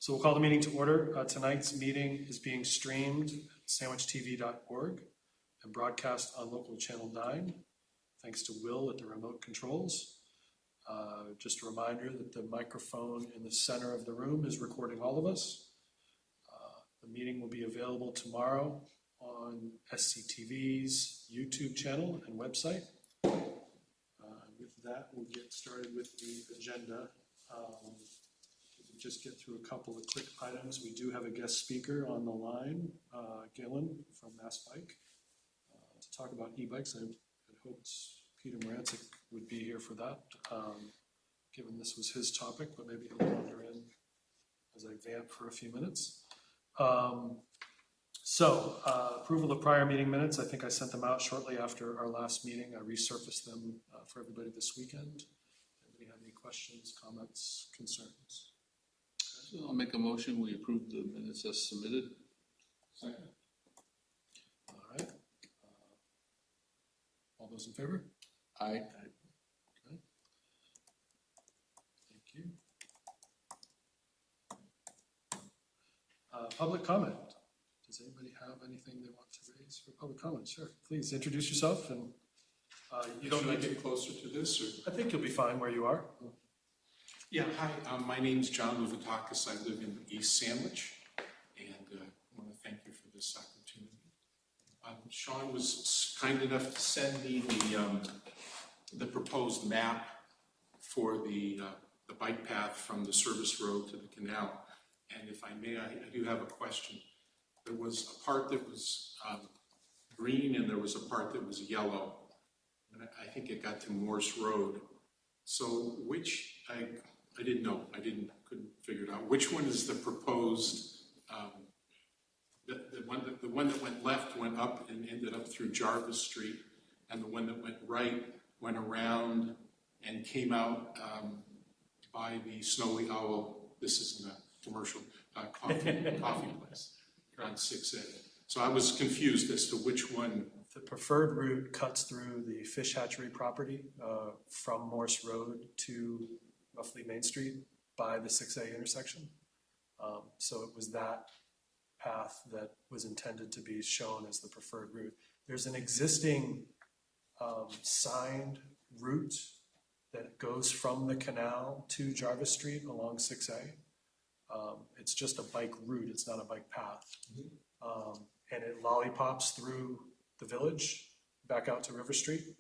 So we'll call the meeting to order. Tonight's meeting is being streamed at sandwichtv.org and broadcast on local channel 9. Thanks to Will at the remote controls. Just a reminder that the microphone in the center of the room is recording all of us. The meeting will be available tomorrow on SCTV's YouTube channel and website. With that, we'll get started with the agenda. Just get through a couple of quick items. We do have a guest speaker on the line, Gillen from Mass Bike, to talk about e-bikes. I had hoped Peter Morancic would be here for that, given this was his topic, but maybe he'll wander in as I vamp for a few minutes. Approval of prior meeting minutes. I think I sent them out shortly after our last meeting. I resurfaced them for everybody this weekend. Anybody have any questions, comments, concerns? I'll make a motion. We approve the minutes as submitted. Second. All right. All those in favor? Aye. Okay. Thank you. Public comment. Does anybody have anything they want to raise for public comment? Sure. Please introduce yourself, and you don't need to get closer to this, or? I think you'll be fine where you are. Yeah, hi, my name's John Luvatakis. I live in East Sandwich, and I want to thank you for this opportunity. Sean was kind enough to send me the proposed map for the bike path from the service road to the canal. And if I may, I do have a question. There was a part that was green, and there was a part that was yellow. And I think it got to Morse Road. So which, I didn't know, couldn't figure it out. Which one is the proposed, the one that went left went up and ended up through Jarvis Street, and the one that went right went around and came out by the Snowy Owl. This isn't a commercial, coffee place on 6A. So I was confused as to which one. The preferred route cuts through the fish hatchery property from Morse Road to roughly Main Street by the 6A intersection. So it was that path that was intended to be shown as the preferred route. There's an existing signed route that goes from the canal to Jarvis Street along 6A. It's just a bike route, it's not a bike path. And it lollipops through the village back out to River Street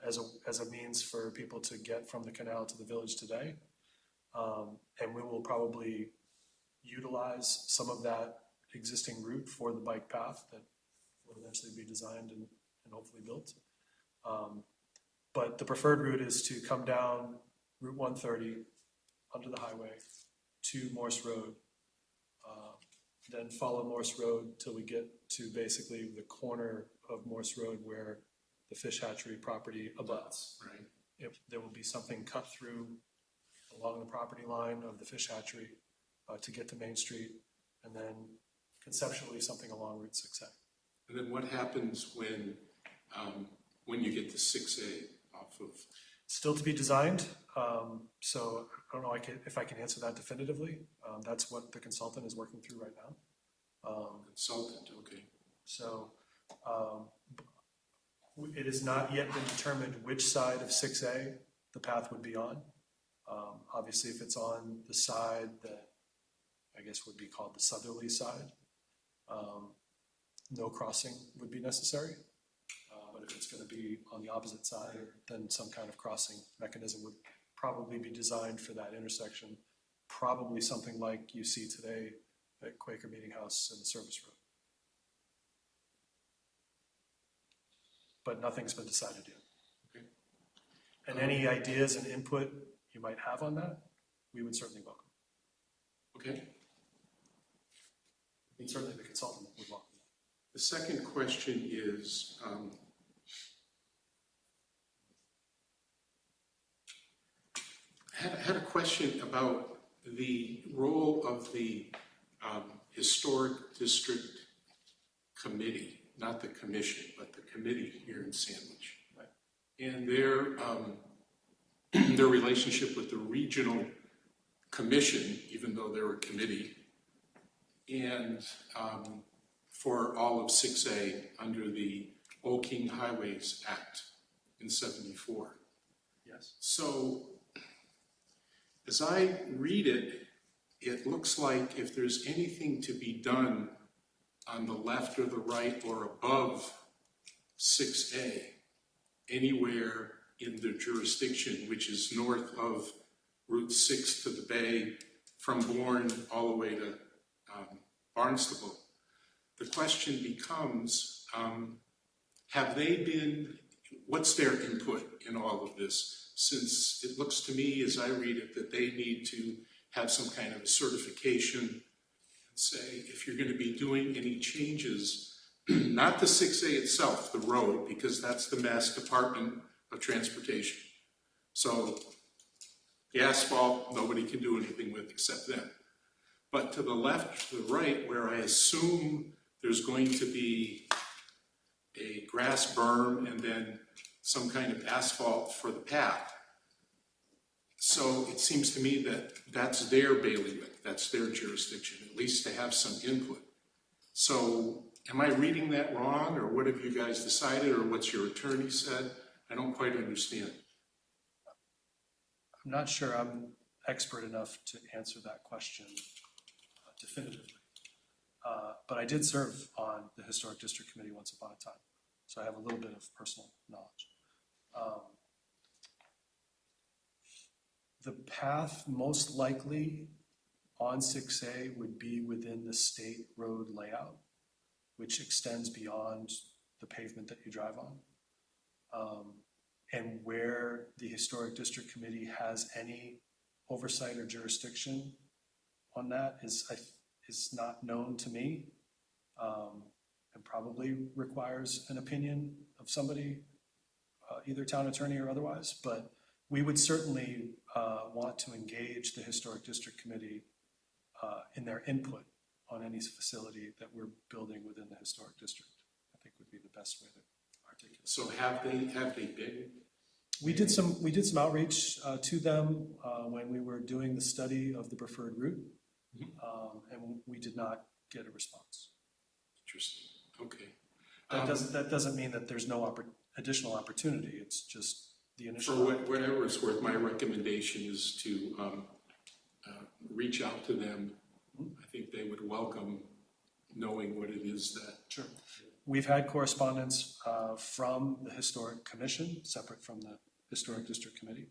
as a means for people to get from the canal to the village today. And we will probably utilize some of that existing route for the bike path that will eventually be designed and hopefully built. But the preferred route is to come down Route 130 onto the highway to Morse Road, then follow Morse Road till we get to basically the corner of Morse Road where the fish hatchery property abuts. Right. There will be something cut through along the property line of the fish hatchery to get to Main Street, and then conceptually something along Route 6A. And then what happens when you get to 6A off of? Still to be designed, so I don't know if I can answer that definitively. That's what the consultant is working through right now. Consultant, okay. So it has not yet been determined which side of 6A the path would be on. Obviously, if it's on the side that I guess would be called the southerly side, no crossing would be necessary. But if it's going to be on the opposite side, then some kind of crossing mechanism would probably be designed for that intersection. Probably something like you see today at Quaker Meeting House and the service road. But nothing's been decided yet. Okay. And any ideas and input you might have on that, we would certainly welcome. Okay. And certainly the consultant would welcome that. The second question is, I had a question about the role of the Historic District Committee, not the commission, but the committee here in Sandwich. Right. And their relationship with the regional commission, even though ago, there were a committee, and for all of 6A under the Old King Highways Act in '74. Yes. So as I read it, it looks like if there's anything to be done on the left or the right or above 6A, anywhere in the jurisdiction, which is north of Route 6 to the Bay, from Bourne all the way to Barnstable, the question becomes, have they been, what's their input in all of this? Since it looks to me, as I read it, that they need to have some kind of certification and say, if you're going to be doing any changes, not the 6A itself, the road, because that's the Mass Department of Transportation. So the asphalt, nobody can do anything with except them. But to the left, to the right, where I assume there's going to be a grass berm and then some kind of asphalt for the path. So it seems to me that that's their bailiwick, that's their jurisdiction, at least to have some input. So am I reading that wrong, or what have you guys decided, or what's your attorney said? I don't quite understand. I'm not sure I'm expert enough to answer that question definitively. But I did serve on the Historic District Committee once upon a time, so I have a little bit of personal knowledge. The path most likely on 6A would be within the state road layout, which extends beyond the pavement that you drive on. And where the Historic District Committee has any oversight or jurisdiction on that is not known to me, and probably requires an opinion of somebody, either town attorney or otherwise. But we would certainly want to engage the Historic District Committee in their input on any facility that we're building within the Historic District. I think would be the best way to articulate. So have they been? We did some outreach to them when we were doing the study of the preferred route, and we did not get a response. Interesting. Okay. That doesn't mean that there's no additional opportunity. It's just the initial. For whatever it's worth, my recommendation is to reach out to them. I think they would welcome knowing what it is that. Sure. We've had correspondence from the Historic Commission, separate from the Historic District Committee.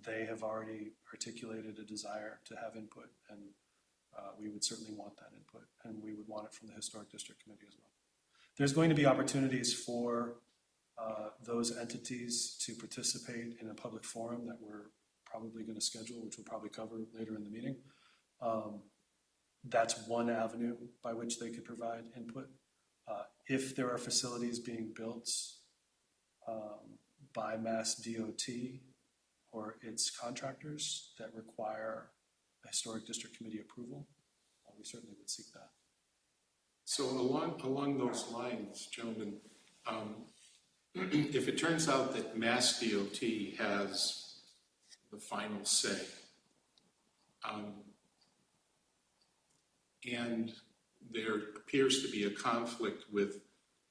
They have already articulated a desire to have input, and we would certainly want that input, and we would want it from the Historic District Committee as well. There's going to be opportunities for those entities to participate in a public forum that we're probably going to schedule, which we'll probably cover later in the meeting. That's one avenue by which they could provide input. If there are facilities being built by Mass DOT or its contractors that require a Historic District Committee approval, we certainly would seek that. So along those lines, gentlemen, if it turns out that Mass DOT has the final say, and there appears to be a conflict with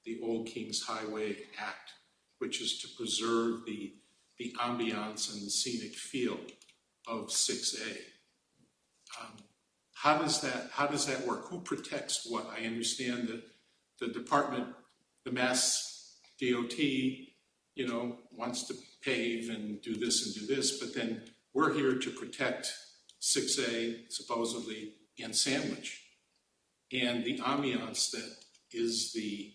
the Old Kings Highway Act, which is to preserve the ambiance and the scenic feel of 6A. How does that work? Who protects what? I understand that the department, the Mass DOT, wants to pave and do this, but then we're here to protect 6A, supposedly, and Sandwich. And the ambiance that is the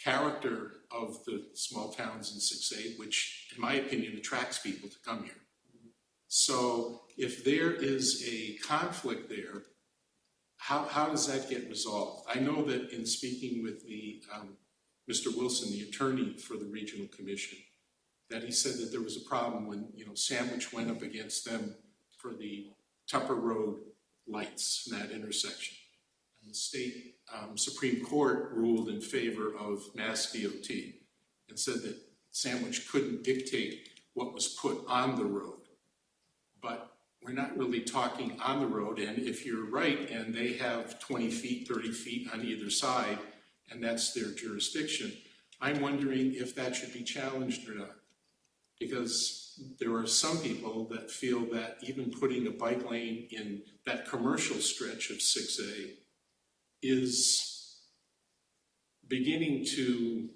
character of the small towns in 6A, which, in my opinion, attracts people to come here. So if there is a conflict there, how does that get resolved? I know that in speaking with the Mr. Wilson, the attorney for the Regional Commission, that he said that there was a problem when Sandwich went up against them for the Tupper Road lights in that intersection. And the state Supreme Court ruled in favor of Mass DOT and said that Sandwich couldn't dictate what was put on the road. But we're not really talking on the road, and if you're right, and they have 20 feet, 30 feet on either side, and that's their jurisdiction, I'm wondering if that should be challenged or not. Because there are some people that feel that even putting a bike lane in that commercial stretch of 6A is beginning to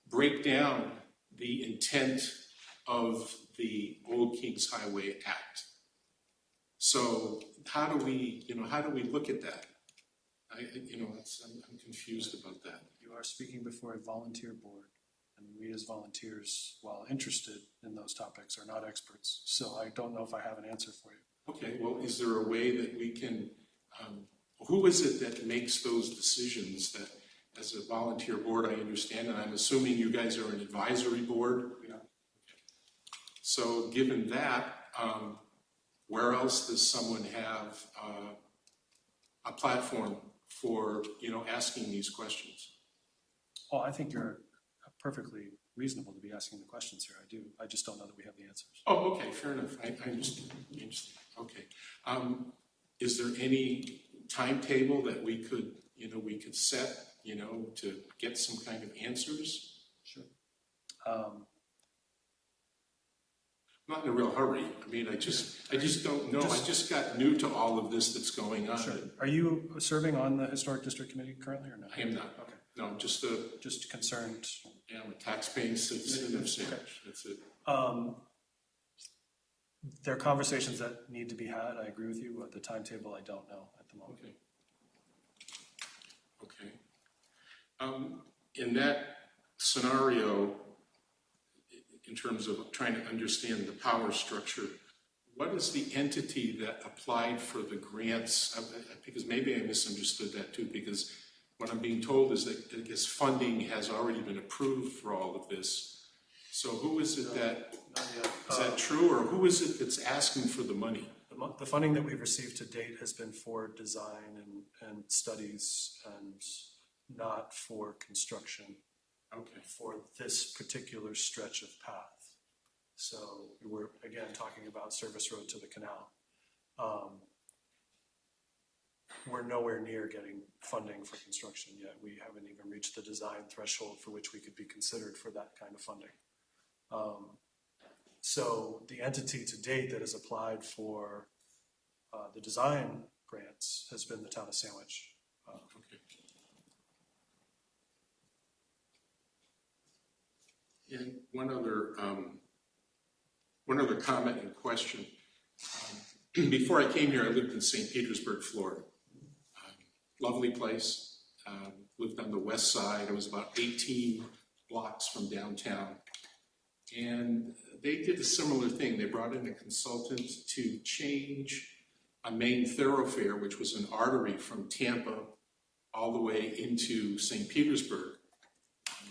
break down the intent of the Old Kings Highway Act. So how do we look at that? I'm confused about that. You are speaking before a volunteer board, and we as volunteers, while interested in those topics, are not experts. So I don't know if I have an answer for you. Okay, well, is there a way that we can, who is it that makes those decisions that, as a volunteer board, I understand, and I'm assuming you guys are an advisory board? Yeah. So given that, where else does someone have a platform for, asking these questions? Oh, I think you're perfectly reasonable to be asking the questions here. I do. I just don't know that we have the answers. Oh, okay, fair enough. I understand. Okay. Is there any timetable that we could set, to get some kind of answers? Sure. I'm not in a real hurry. I mean, I just don't know. I just got new to all of this that's going on. Sure. Are you serving on the Historic District Committee currently or not? I am not. Okay. No, I'm just concerned. Yeah, I'm a tax-paying citizen of Sandwich. Okay. That's it. There are conversations that need to be had. I agree with you. But the timetable, I don't know at the moment. Okay. In that scenario, in terms of trying to understand the power structure, what is the entity that applied for the grants? Because maybe I misunderstood that too, because what I'm being told is that I guess funding has already been approved for all of this. So who is it that, Not yet. is that true, or who is it that's asking for the money? The funding that we've received to date has been for design and studies and not for construction. Okay. For this particular stretch of path. So we're again talking about service road to the canal. We're nowhere near getting funding for construction yet. We haven't even reached the design threshold for which we could be considered for that kind of funding. So the entity to date that has applied for the design grants has been the town of Sandwich. Okay. And one other comment and question. Before I came here, I lived in St. Petersburg, Florida. Lovely place. Lived on the west side. I was about 18 blocks from downtown. And they did a similar thing. They brought in a consultant to change a main thoroughfare, which was an artery from Tampa all the way into St. Petersburg,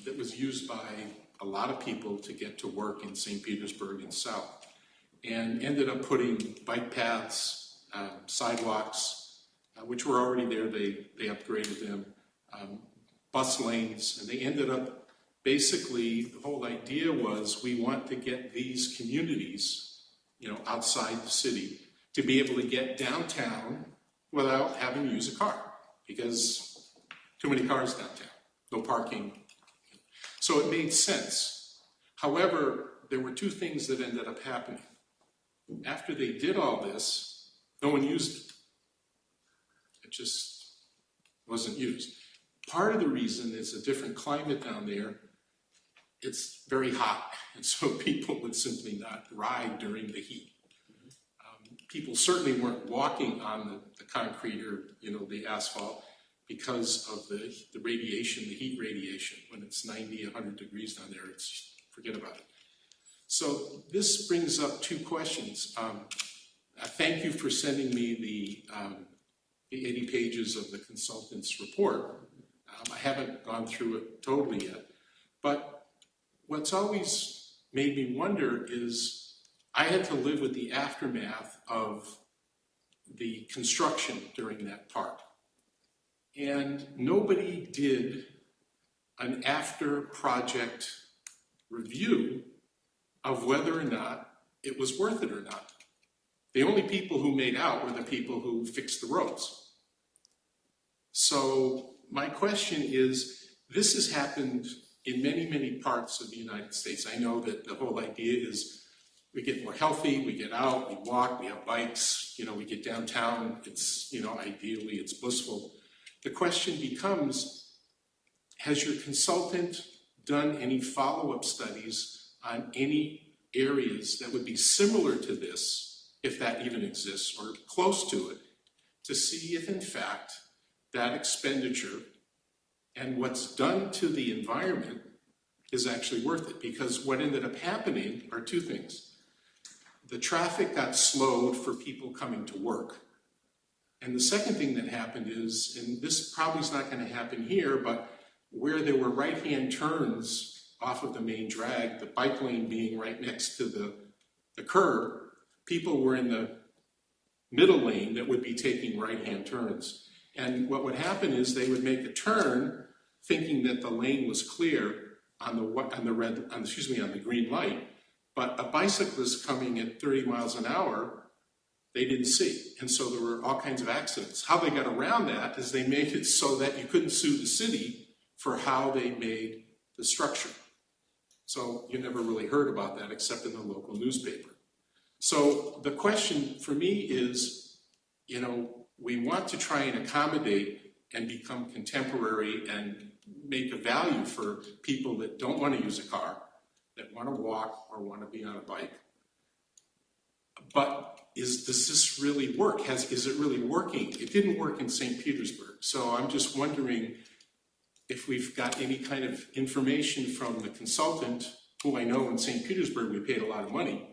that was used by a lot of people to get to work in St. Petersburg and south, and ended up putting bike paths, sidewalks, which were already there. They upgraded them, bus lanes, and they ended up basically, the whole idea was we want to get these communities, outside the city, to be able to get downtown without having to use a car, because too many cars downtown, no parking. So it made sense. However, there were two things that ended up happening. After they did all this, no one used it. It just wasn't used. Part of the reason is a different climate down there. It's very hot, and so people would simply not ride during the heat. People certainly weren't walking on the concrete or the asphalt because of the radiation, the heat radiation. When it's 90, 100 degrees down there, forget about it. So this brings up two questions. Thank you for sending me the 80 pages of the consultant's report. I haven't gone through it totally yet, but what's always made me wonder is I had to live with the aftermath of the construction during that part. And nobody did an after project review of whether or not it was worth it or not. The only people who made out were the people who fixed the roads. So my question is, this has happened in many, many parts of the United States. I know that the whole idea is we get more healthy, we get out, we walk, we have bikes, we get downtown, it's, ideally it's blissful. The question becomes, has your consultant done any follow-up studies on any areas that would be similar to this, if that even exists, or close to it, to see if in fact that expenditure and what's done to the environment is actually worth it? Because what ended up happening are two things. The traffic got slowed for people coming to work. And the second thing that happened is, and this probably is not going to happen here, but where there were right-hand turns off of the main drag, the bike lane being right next to the curb, people were in the middle lane that would be taking right-hand turns. And what would happen is they would make a turn thinking that the lane was clear on the green light, but a bicyclist coming at 30 miles an hour, they didn't see. And so there were all kinds of accidents. How they got around that is they made it so that you couldn't sue the city for how they made the structure. So you never really heard about that except in the local newspaper. So the question for me is, we want to try and accommodate and become contemporary and make a value for people that don't want to use a car, that want to walk or want to be on a bike. But does this really work? Is it really working? It didn't work in St. Petersburg. So I'm just wondering if we've got any kind of information from the consultant, who I know in St. Petersburg we paid a lot of money.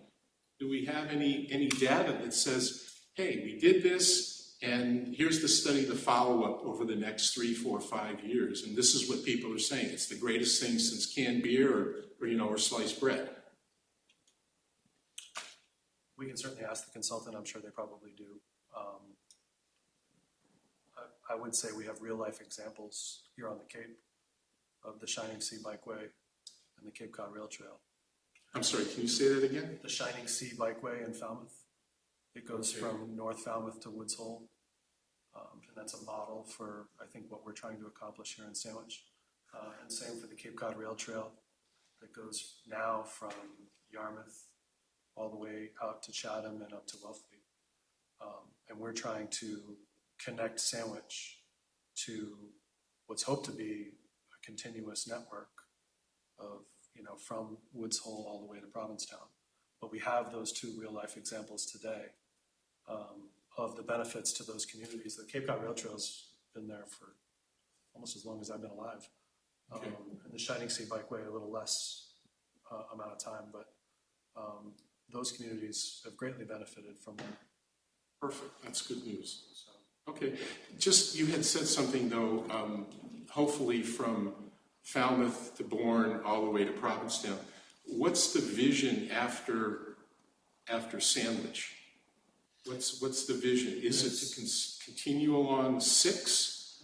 Do we have any data that says, hey, we did this, and here's the study to follow up over the next 3, 4, 5 years, and this is what people are saying. It's the greatest thing since canned beer or sliced bread. We can certainly ask the consultant. I'm sure they probably do. I would say we have real-life examples here on the Cape of the Shining Sea Bikeway and the Cape Cod Rail Trail. I'm sorry, can you say that again? The Shining Sea Bikeway in Falmouth. It goes from North Falmouth to Woods Hole. And that's a model for, I think, what we're trying to accomplish here in Sandwich. And same for the Cape Cod Rail Trail that goes now from Yarmouth all the way out to Chatham and up to Wellfleet. And we're trying to connect Sandwich to what's hoped to be a continuous network of, from Woods Hole all the way to Provincetown. But we have those two real-life examples today of the benefits to those communities. The Cape Cod Rail Trail's been there for almost as long as I've been alive. Okay. And the Shining Sea Bikeway a little less amount of time, but those communities have greatly benefited from that. Perfect, that's good news. Okay, you had said something though, hopefully from Falmouth to Bourne all the way to Provincetown. What's the vision after Sandwich? What's the vision? Is it to continue along 6,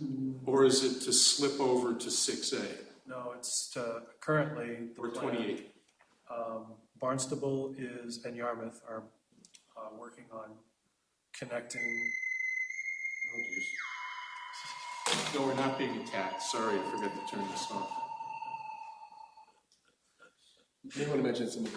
or is it to slip over to 6A? No, it's currently the or 28. Barnstable and Yarmouth are working on connecting. Oh, geez. No, we're not being attacked. Sorry, I forgot to turn this off. I want to mention some of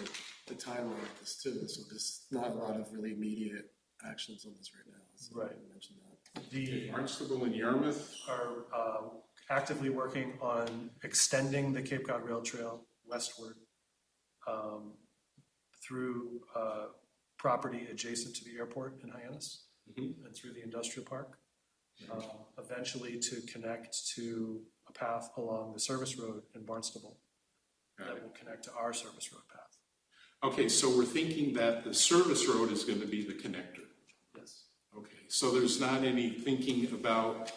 the timeline of this too. So there's not a lot of really immediate actions on this right now. So Right. I want to mention that. The Barnstable and Yarmouth. are actively working on extending the Cape Cod Rail Trail westward through property adjacent to the airport in Hyannis and through the industrial park, eventually to connect to a path along the service road in Barnstable that will connect to our service road path. Okay, so we're thinking that the service road is going to be the connector. Yes. Okay, so there's not any thinking about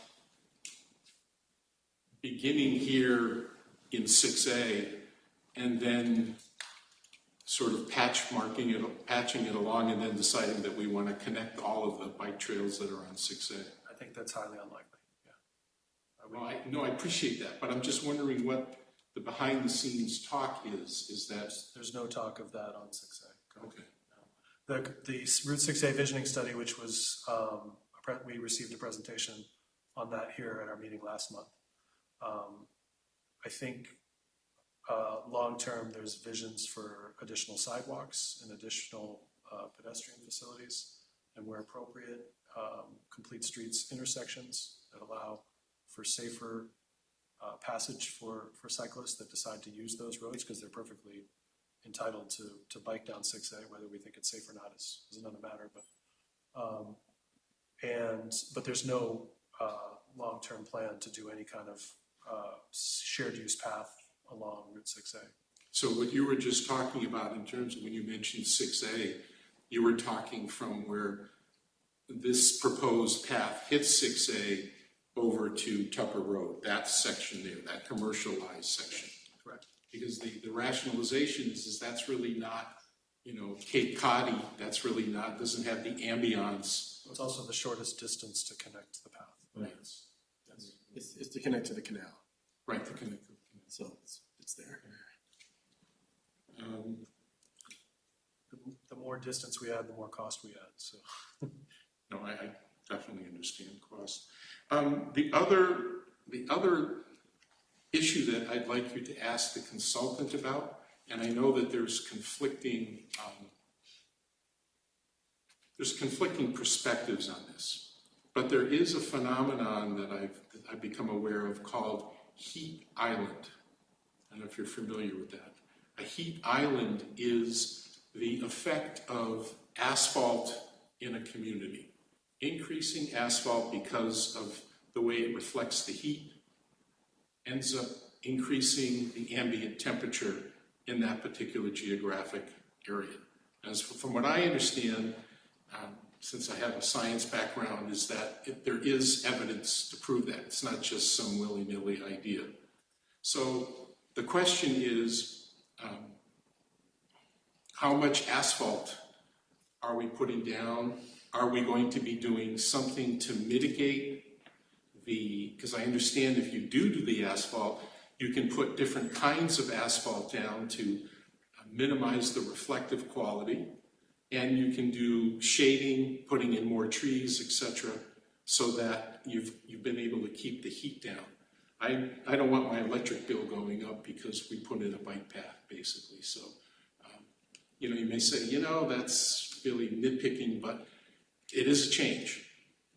beginning here in 6A and then sort of patching it along and then deciding that we want to connect all of the bike trails that are on 6A. I think that's highly unlikely. Yeah. Well, I appreciate that, but I'm just wondering what the behind-the-scenes talk is that... There's no talk of that on 6A. Okay. The Route 6A visioning study, which was, we received a presentation on that here at our meeting last month. I think long-term, there's visions for additional sidewalks and additional pedestrian facilities, and where appropriate, complete streets intersections that allow for safer passage for cyclists that decide to use those roads, because they're perfectly entitled to bike down 6A. Whether we think it's safe or not is another matter. But there's no long-term plan to do any kind of shared use path along Route 6A. So what you were just talking about in terms of when you mentioned 6A, you were talking from where this proposed path hits 6A over to Tupper Road, that section there, that commercialized section. Correct. Because the rationalization is that's really not, Cape Coddy, that's really not, doesn't have the ambiance. It's also the shortest distance to connect to the path. Right. It's to connect to the canal, Right, to connect to the canal. so it's there. The more distance we add, the more cost we add. So, No, I definitely understand cost. The other issue that I'd like you to ask the consultant about, and I know that there's conflicting perspectives on this, but there is a phenomenon that I've become aware of called heat island. I don't know if you're familiar with that. A heat island is the effect of asphalt in a community. Increasing asphalt because of the way it reflects the heat ends up increasing the ambient temperature in that particular geographic area. As from what I understand, since I have a science background, is that there is evidence to prove that. It's not just some willy-nilly idea. So the question is, how much asphalt are we putting down? Are we going to be doing something to mitigate because I understand if you do the asphalt, you can put different kinds of asphalt down to minimize the reflective quality, and you can do shading, putting in more trees, etc., so that you've been able to keep the heat down. I don't want my electric bill going up because we put in a bike path, basically. So, you may say, that's really nitpicking, but it is a change.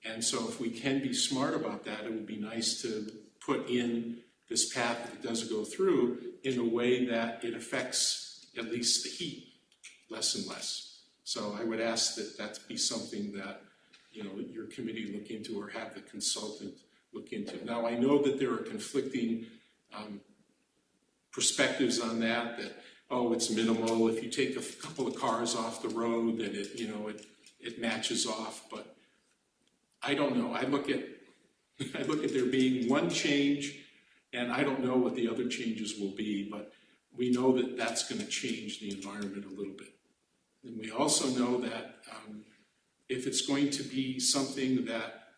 And so if we can be smart about that, it would be nice to put in this path that it does go through in a way that it affects at least the heat less and less. So I would ask that be something that, your committee look into or have the consultant look into. Now, I know that there are conflicting perspectives on that, it's minimal. If you take a couple of cars off the road, then it matches off. But I don't know. I look at there being one change, and I don't know what the other changes will be, but we know that that's going to change the environment a little bit. And we also know that if it's going to be something that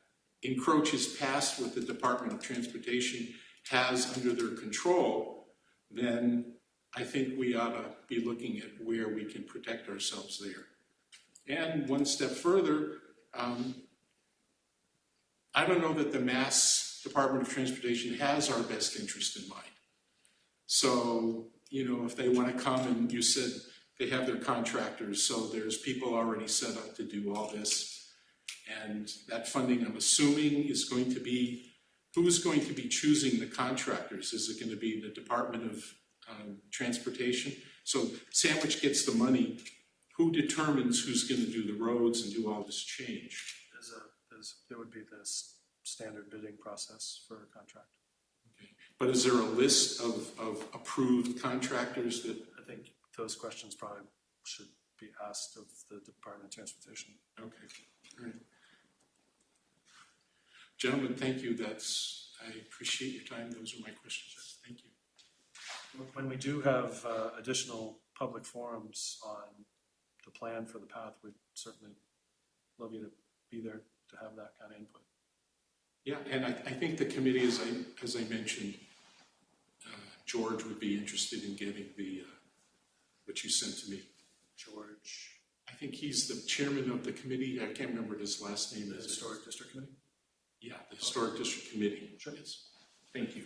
encroaches past what the Department of Transportation has under their control, then I think we ought to be looking at where we can protect ourselves there. And one step further, I don't know that the Mass Department of Transportation has our best interest in mind. So, if they want to come, and you said they have their contractors, so there's people already set up to do all this. And that funding, I'm assuming, is going to be, who's going to be choosing the contractors? Is it going to be the Department of Transportation? So Sandwich gets the money. Who determines who's going to do the roads and do all this change? There would be this standard bidding process for a contract. Okay. But is there a list of approved contractors that? I think those questions probably should be asked of the Department of Transportation. Okay, all right. Gentlemen, thank you. I appreciate your time. Those are my questions. Thank you. When we do have additional public forums on the plan for the path, we'd certainly love you to be there to have that kind of input. Yeah, and I think the committee, as I mentioned, George would be interested in getting what you sent to me. George. I think he's the chairman of the committee. I can't remember what his last name The is. Historic District Committee? Yeah, the Historic District Committee. Sure. Yes. Thank you.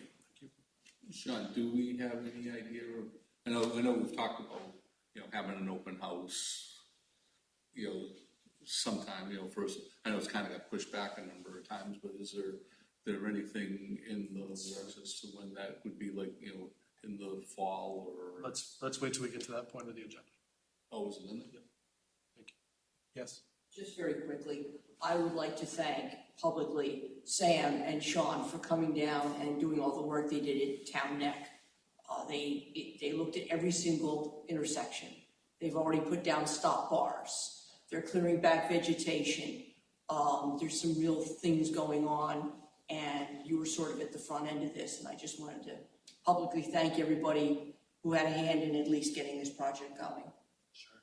Sean, do we have any idea of, I know we've talked about, having an open house, sometime, first, I know it's kind of got pushed back a number of times, but is there anything in the works as to when that would be, like, in the fall or? Let's wait till we get to that point of the agenda. Oh, is it in there? Thank you. Yes? Just very quickly, I would like to thank publicly Sam and Sean for coming down and doing all the work they did at Town Neck. They looked at every single intersection. They've already put down stop bars. They're clearing back vegetation. There's some real things going on, and you were sort of at the front end of this, and I just wanted to publicly thank everybody who had a hand in at least getting this project going. Sure.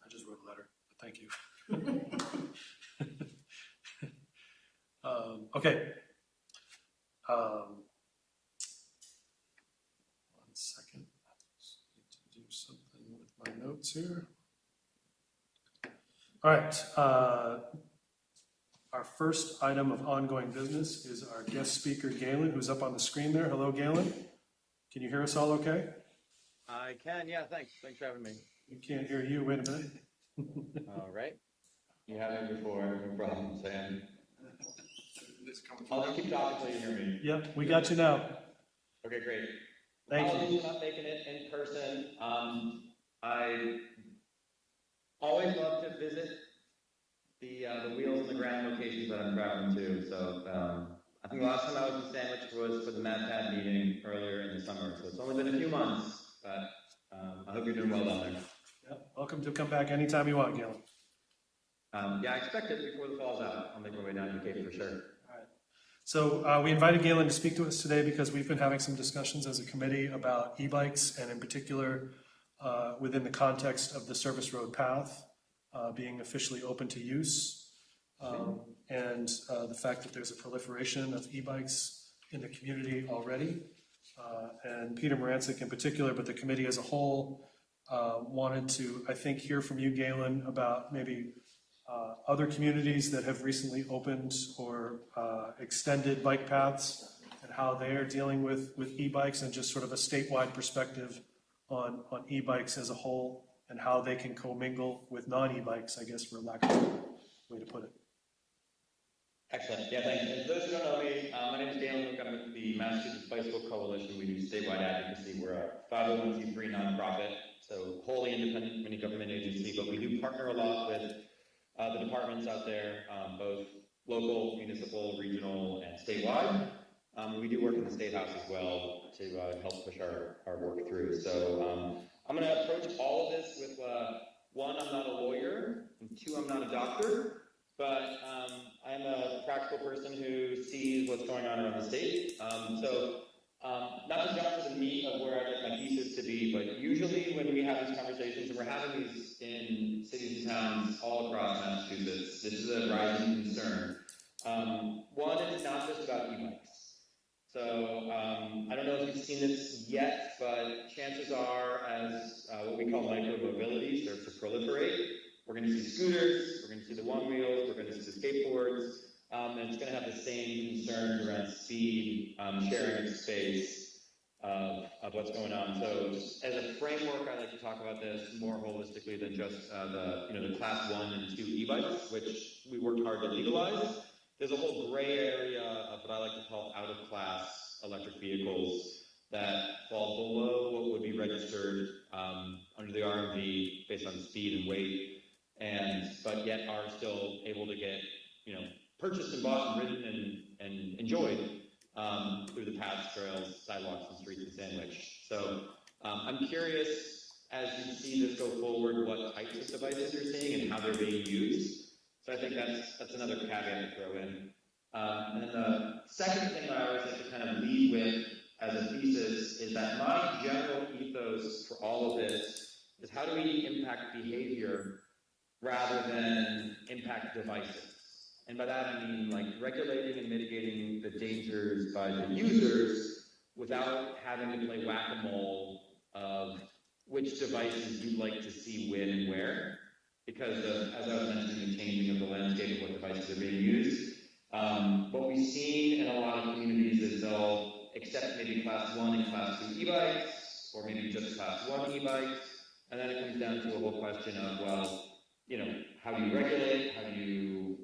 I just wrote a letter, but thank you. Okay. 1 second. I just need to do something with my notes here. All right. Our first item of ongoing business is our guest speaker, Galen, who's up on the screen there. Hello, Galen. Can you hear us all okay? I can, yeah, thanks. Thanks for having me. We can't hear you. Wait a minute. All right. You have me before, no problem, Sam. I'll just keep talking until you hear me. Yep, we got you now. Okay, great. Thank you. Apologies for not making it in person. I always love to visit the wheels on the ground locations that I'm traveling to. So I think the last time I was in Sandwich was for the MadPad meeting earlier in the summer. So it's only been a few months, but I hope you're doing well down there. Yep. Welcome to come back anytime you want, Galen. Yeah, I expect it before the fall's out. I'll make my way down to Cape for sure. So we invited Galen to speak to us today because we've been having some discussions as a committee about e-bikes, and in particular within the context of the service road path being officially open to use, and the fact that there's a proliferation of e-bikes in the community already. And Peter Morancic in particular, but the committee as a whole wanted to, I think, hear from you, Galen, about maybe other communities that have recently opened or extended bike paths and how they are dealing with e-bikes, and just sort of a statewide perspective on e-bikes as a whole and how they can commingle with non-e-bikes, I guess, for lack of a way to put it. Excellent. Yeah, thanks. And for those who don't know me, my name is Galen Luke. I'm with the Massachusetts Bicycle Coalition. We do statewide advocacy. We're a 501c3 nonprofit, so wholly independent from any government agency, but we do partner a lot with the departments out there, both local, municipal, regional, and statewide. We do work in the State House as well to help push our work through. So I'm going to approach all of this with, one, I'm not a lawyer, and two, I'm not a doctor, but I'm a practical person who sees what's going on around the state. Not to jump to the meat of where I get my thesis to be, but usually when we have these conversations, and we're having these in cities and towns all across Massachusetts, this is a rising concern. One, it's not just about e-bikes. So I don't know if you've seen this yet, but chances are, as what we call micro-mobility starts to proliferate, we're going to see scooters, we're going to see the one-wheels, we're going to see the skateboards, and it's going to have the same concerns around speed, sharing of space, of what's going on. So just as a framework, I like to talk about this more holistically than just the class 1 and 2 e-bikes, which we worked hard to legalize. There's a whole gray area of what I like to call out-of-class electric vehicles that fall below what would be registered under the RMV based on speed and weight, but yet are still able to get purchased and bought and ridden and enjoyed through the paths, trails, sidewalks, and streets in Sandwich. So I'm curious, as you see this go forward, what types of devices you're seeing and how they're being used. So I think that's another caveat to throw in. And then the second thing that I always like to kind of lead with as a thesis is that my general ethos for all of this is how do we impact behavior rather than impact devices. And by that I mean like regulating and mitigating the dangers by the users without having to play whack-a-mole of which devices you'd like to see when and where. because of, as I was mentioning, the changing of the landscape of what devices are being used. What we've seen in a lot of communities is they'll accept maybe class 1 and class 2 e-bikes, or maybe just class 1 e-bikes, and then it comes down to a whole question of, well, how do you regulate, how do you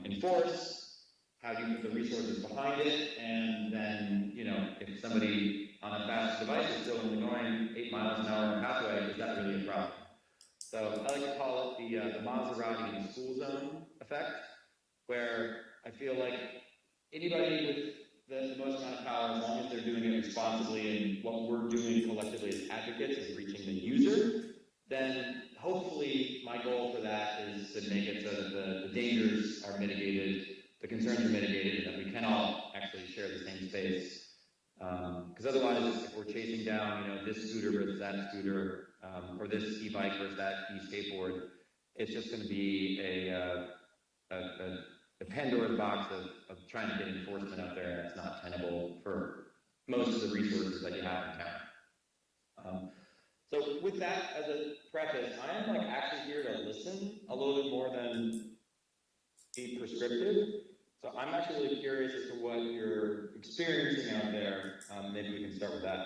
enforce, how do you put the resources behind it, and then, if somebody on a fast device is still only going 8 miles an hour on a pathway, is that really a problem? So I like to call it the Maserati in the school zone effect, where I feel like anybody with the most amount of power, as long as they're doing it responsibly and what we're doing collectively as advocates is reaching the user, then hopefully my goal for that is to make it so that the dangers are mitigated, the concerns are mitigated, and that we can all actually share the same space. Because otherwise, if we're chasing down, this scooter versus that scooter, or this e-bike versus that e-skateboard, it's just going to be a Pandora's box of trying to get enforcement out there, and it's not tenable for most of the resources that you have in town. So with that as a preface, I am actually here to listen a little bit more than be prescriptive. So I'm actually really curious as to what you're experiencing out there. Maybe we can start with that.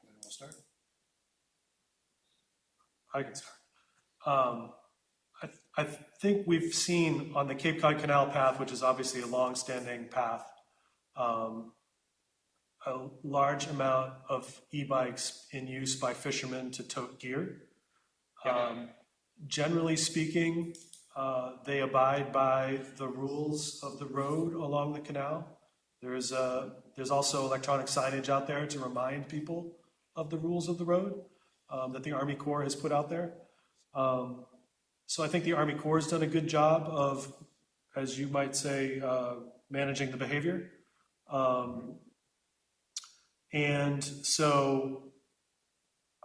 Want to start? I can start. I think we've seen on the Cape Cod Canal path, which is obviously a long-standing path, a large amount of e-bikes in use by fishermen to tote gear. Generally speaking, they abide by the rules of the road along the canal. There's also electronic signage out there to remind people of the rules of the road that the Army Corps has put out there. So I think the Army Corps has done a good job of, as you might say, managing the behavior. And so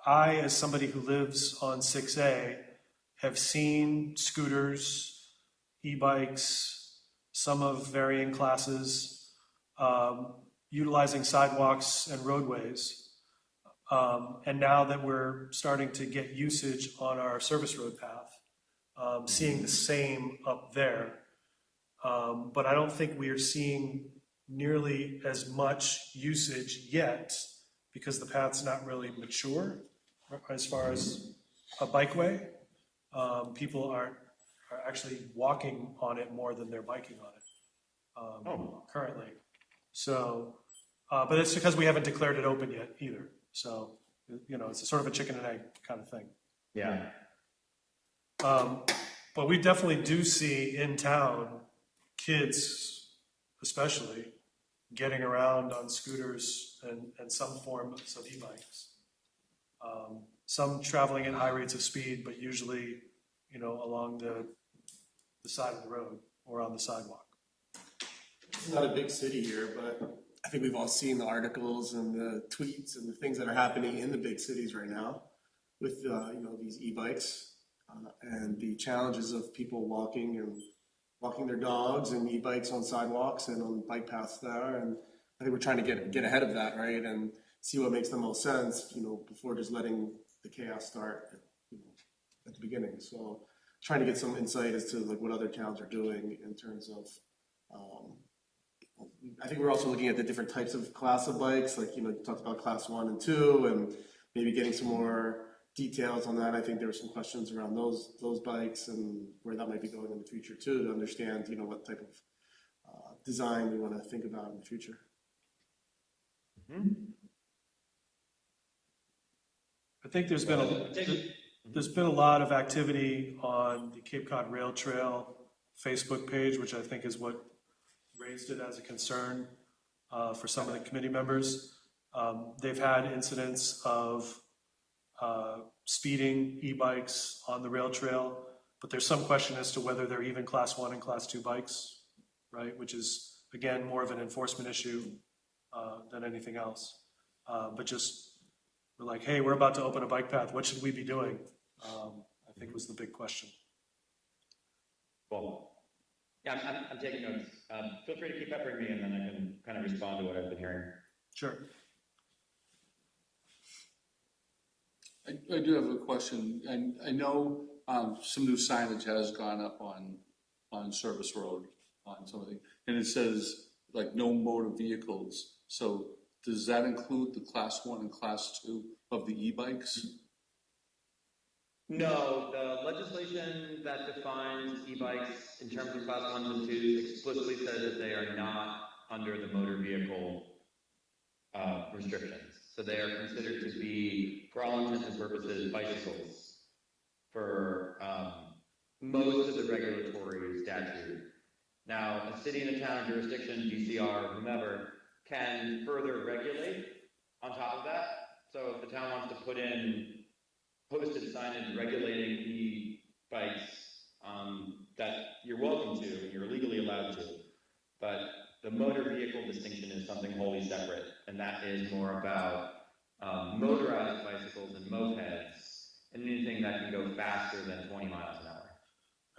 I, as somebody who lives on 6A, have seen scooters, e-bikes, some of varying classes, utilizing sidewalks and roadways. And now that we're starting to get usage on our service road path, seeing the same up there. But I don't think we are seeing nearly as much usage yet because the path's not really mature as far as a bikeway. People are actually walking on it more than they're biking on it currently. So, but it's because we haven't declared it open yet either. So, it's a sort of a chicken and egg kind of thing. Yeah. But we definitely do see in town kids, especially, getting around on scooters and some forms of e-bikes. Some traveling at high rates of speed, but usually, along the side of the road or on the sidewalk. It's not a big city here, but I think we've all seen the articles and the tweets and the things that are happening in the big cities right now with, these e-bikes and the challenges of people walking their dogs and e-bikes on sidewalks and on bike paths there. And I think we're trying to get ahead of that, right? And see what makes the most sense, before just letting the chaos start, at the beginning. So trying to get some insight as to what other towns are doing in terms of, I think we're also looking at the different types of class of bikes, you talked about class 1 and 2, and maybe getting some more details on that. I think there were some questions around those bikes and where that might be going in the future too, to understand, what type of design we want to think about in the future. Mm-hmm. I think there's been a lot of activity on the Cape Cod Rail Trail Facebook page, which I think is what raised it as a concern for some of the committee members. They've had incidents of speeding e-bikes on the rail trail, but there's some question as to whether they're even class 1 and class 2 bikes, right? Which is, again, more of an enforcement issue than anything else. But just, we're like, hey, we're about to open a bike path. What should we be doing? I think was the big question. Well, yeah, I'm taking notes. Feel free to keep peppering me, and then I can kind of respond to what I've been hearing. Sure. I do have a question, and I know some new signage has gone up on Service Road, on something, and it says, like, no motor vehicles. So does that include the Class 1 and Class 2 of the e-bikes? No, the legislation that defines e-bikes in terms of class 1s and 2s explicitly says that they are not under the motor vehicle restrictions. So they are considered to be, for all intents and purposes, bicycles for most of the regulatory statute. Now, a city and a town jurisdiction, DCR, whomever, can further regulate on top of that. So if the town wants to put in posted signage regulating e-bikes, that you're welcome to and you're legally allowed to. But the motor vehicle distinction is something wholly separate, and that is more about motorized bicycles and mopeds and anything that can go faster than 20 miles an hour.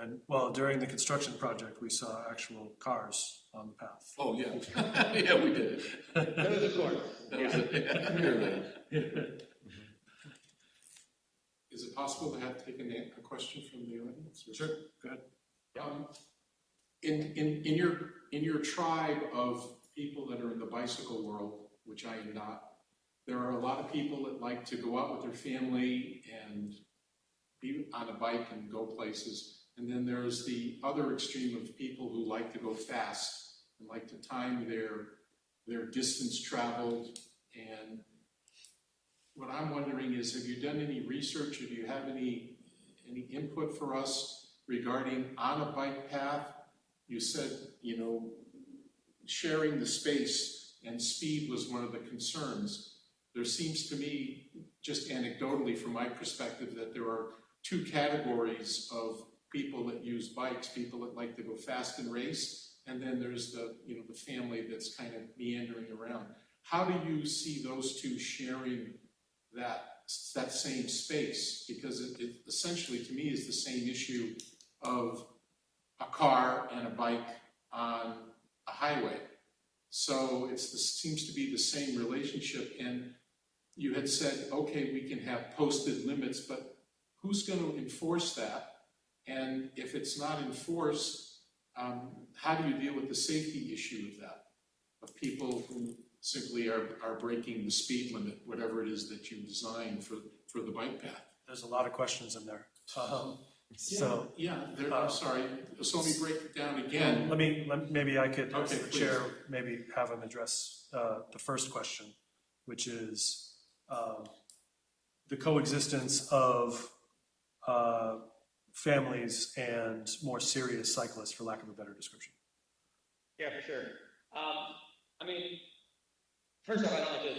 And, well, during the construction project, we saw actual cars on the path. Oh, yeah. Yeah, we did. Those, of course. Is it possible to have taken a question from the audience? Sure, go ahead. In your tribe of people that are in the bicycle world, which I am not, there are a lot of people that like to go out with their family and be on a bike and go places. And then there's the other extreme of people who like to go fast and like to time their distance traveled. And what I'm wondering is, have you done any research, or do you have any input for us regarding on a bike path? You said, sharing the space and speed was one of the concerns. There seems to me, just anecdotally from my perspective, that there are two categories of people that use bikes: people that like to go fast and race, and then there's the family that's kind of meandering around. How do you see those two sharing that same space? Because it essentially, to me, is the same issue of a car and a bike on a highway. So seems to be the same relationship. And you had said, okay, we can have posted limits, but who's going to enforce that? And if it's not enforced, how do you deal with the safety issue of that? Of people who simply are breaking the speed limit, whatever it is that you designed for the bike path. There's a lot of questions in there. I'm sorry. So let me break it down again. Maybe I could, as Okay, the please. chair, maybe have him address the first question, which is the coexistence of families and more serious cyclists, for lack of a better description. Yeah, for sure. First off, I don't like to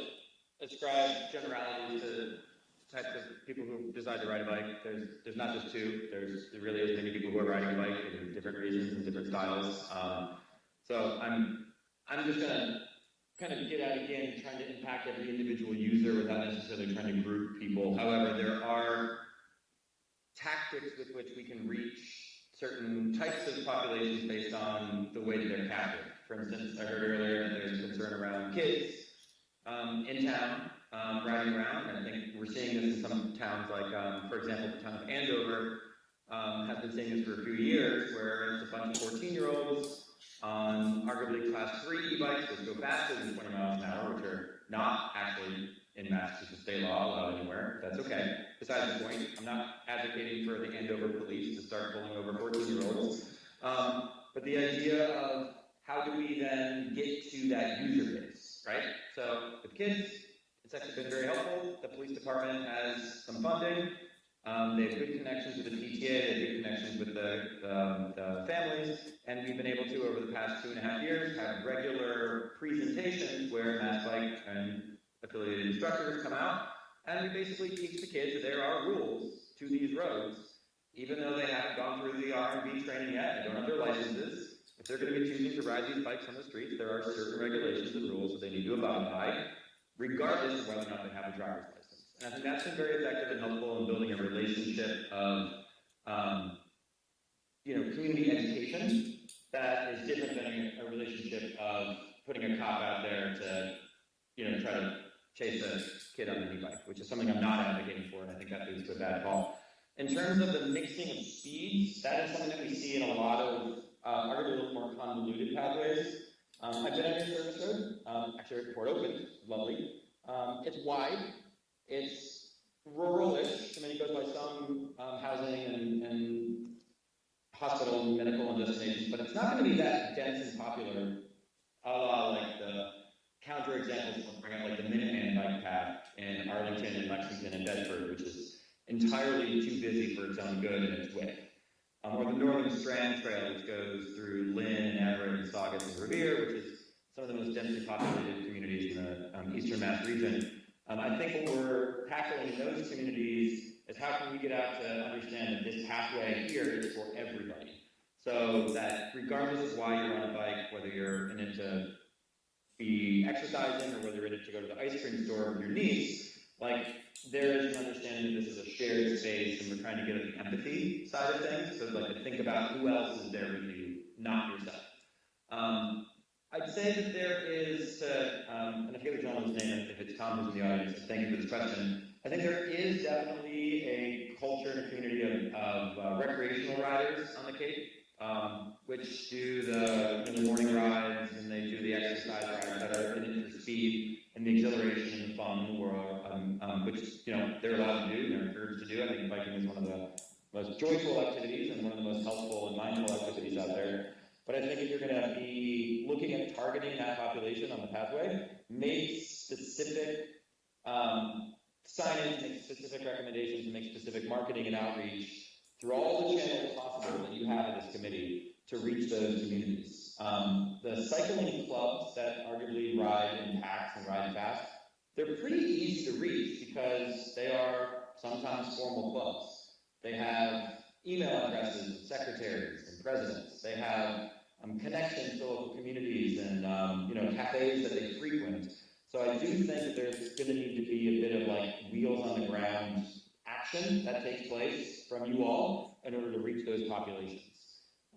ascribe generalities to types of people who decide to ride a bike. There's not just two. There really is many people who are riding a bike for different reasons and different styles. So I'm just gonna kind of get out again, trying to impact every individual user without necessarily trying to group people. However, there are tactics with which we can reach certain types of populations based on the way that they're captured. For instance, I heard earlier that there's concern around kids in town riding around, and I think we're seeing this in some towns, like, for example, the town of Andover has been seeing this for a few years, where it's a bunch of 14-year-olds on arguably class 3 e-bikes, which go faster than 20 miles an hour, which are not actually in Massachusetts state law allowed anywhere. That's okay. Besides the point, I'm not advocating for the Andover police to start pulling over 14-year-olds. But the idea of how do we then get to that user base, right? So with kids, it's actually been very helpful. The police department has some funding. They have good connections with the PTA, they have good connections with the families, and we've been able to, over the past 2.5 years, have regular presentations where Mass Bike and affiliated instructors come out, and we basically teach the kids that there are rules to these roads, even though they haven't gone through the R&B training yet, they don't have their licenses. If they're going to be choosing to ride these bikes on the streets, there are certain regulations and rules that they need to abide by, regardless of whether or not they have a driver's license. And I think that's been very effective and helpful in building a relationship of, community education that is different than a relationship of putting a cop out there to, try to chase a kid on an e-bike, which is something I'm not advocating for, and I think that leads to a bad call. In terms of the mixing of speeds, that is something that we see in a lot of, arguably a little more convoluted pathways. I've been on your service road, actually at Port Open, lovely. It's wide, it's rural-ish, I mean, it goes by some housing and hospital, medical, and destinations, but it's not going to be that dense and popular, a la like the counter examples we'll bring up, like the Minuteman bike path in Arlington and Lexington and Bedford, which is entirely too busy for its own good and its width. Or the Northern Strand Trail, which goes through Lynn, Everett, and Saugus and Revere, which is some of the most densely populated communities in the Eastern Mass region. I think what we're tackling in those communities is how can we get out to understand that this pathway here is for everybody. So that regardless of why you're on a bike, whether you're in it to be exercising or whether you're in it to go to the ice cream store with your niece, like there is an understanding that this is a shared space and we're trying to get at the empathy side of things. So like to think about who else is there with you, not yourself. I'd say that there is, and I forget the gentleman's name, if it's Tom who's in the audience, so thank you for this question. I think there is definitely a culture and a community of recreational riders on the Cape, which do the morning rides and they do the exercise rides that are in it for speed and the exhilaration and the fun in the world, which they're allowed to do, they're encouraged to do. I think biking is one of the most joyful activities and one of the most helpful and mindful activities out there. But I think if you're going to be looking at targeting that population on the pathway, make specific signage, make specific recommendations, make specific marketing and outreach through all the channels possible that you have in this committee to reach those communities. The cycling clubs that arguably ride in packs and ride fast, they're pretty easy to reach because they are sometimes formal clubs. They have email addresses of secretaries and presidents. They have connections to local communities and cafes that they frequent. So I do think that there's going to need to be a bit of like wheels on the ground action that takes place from you all in order to reach those populations.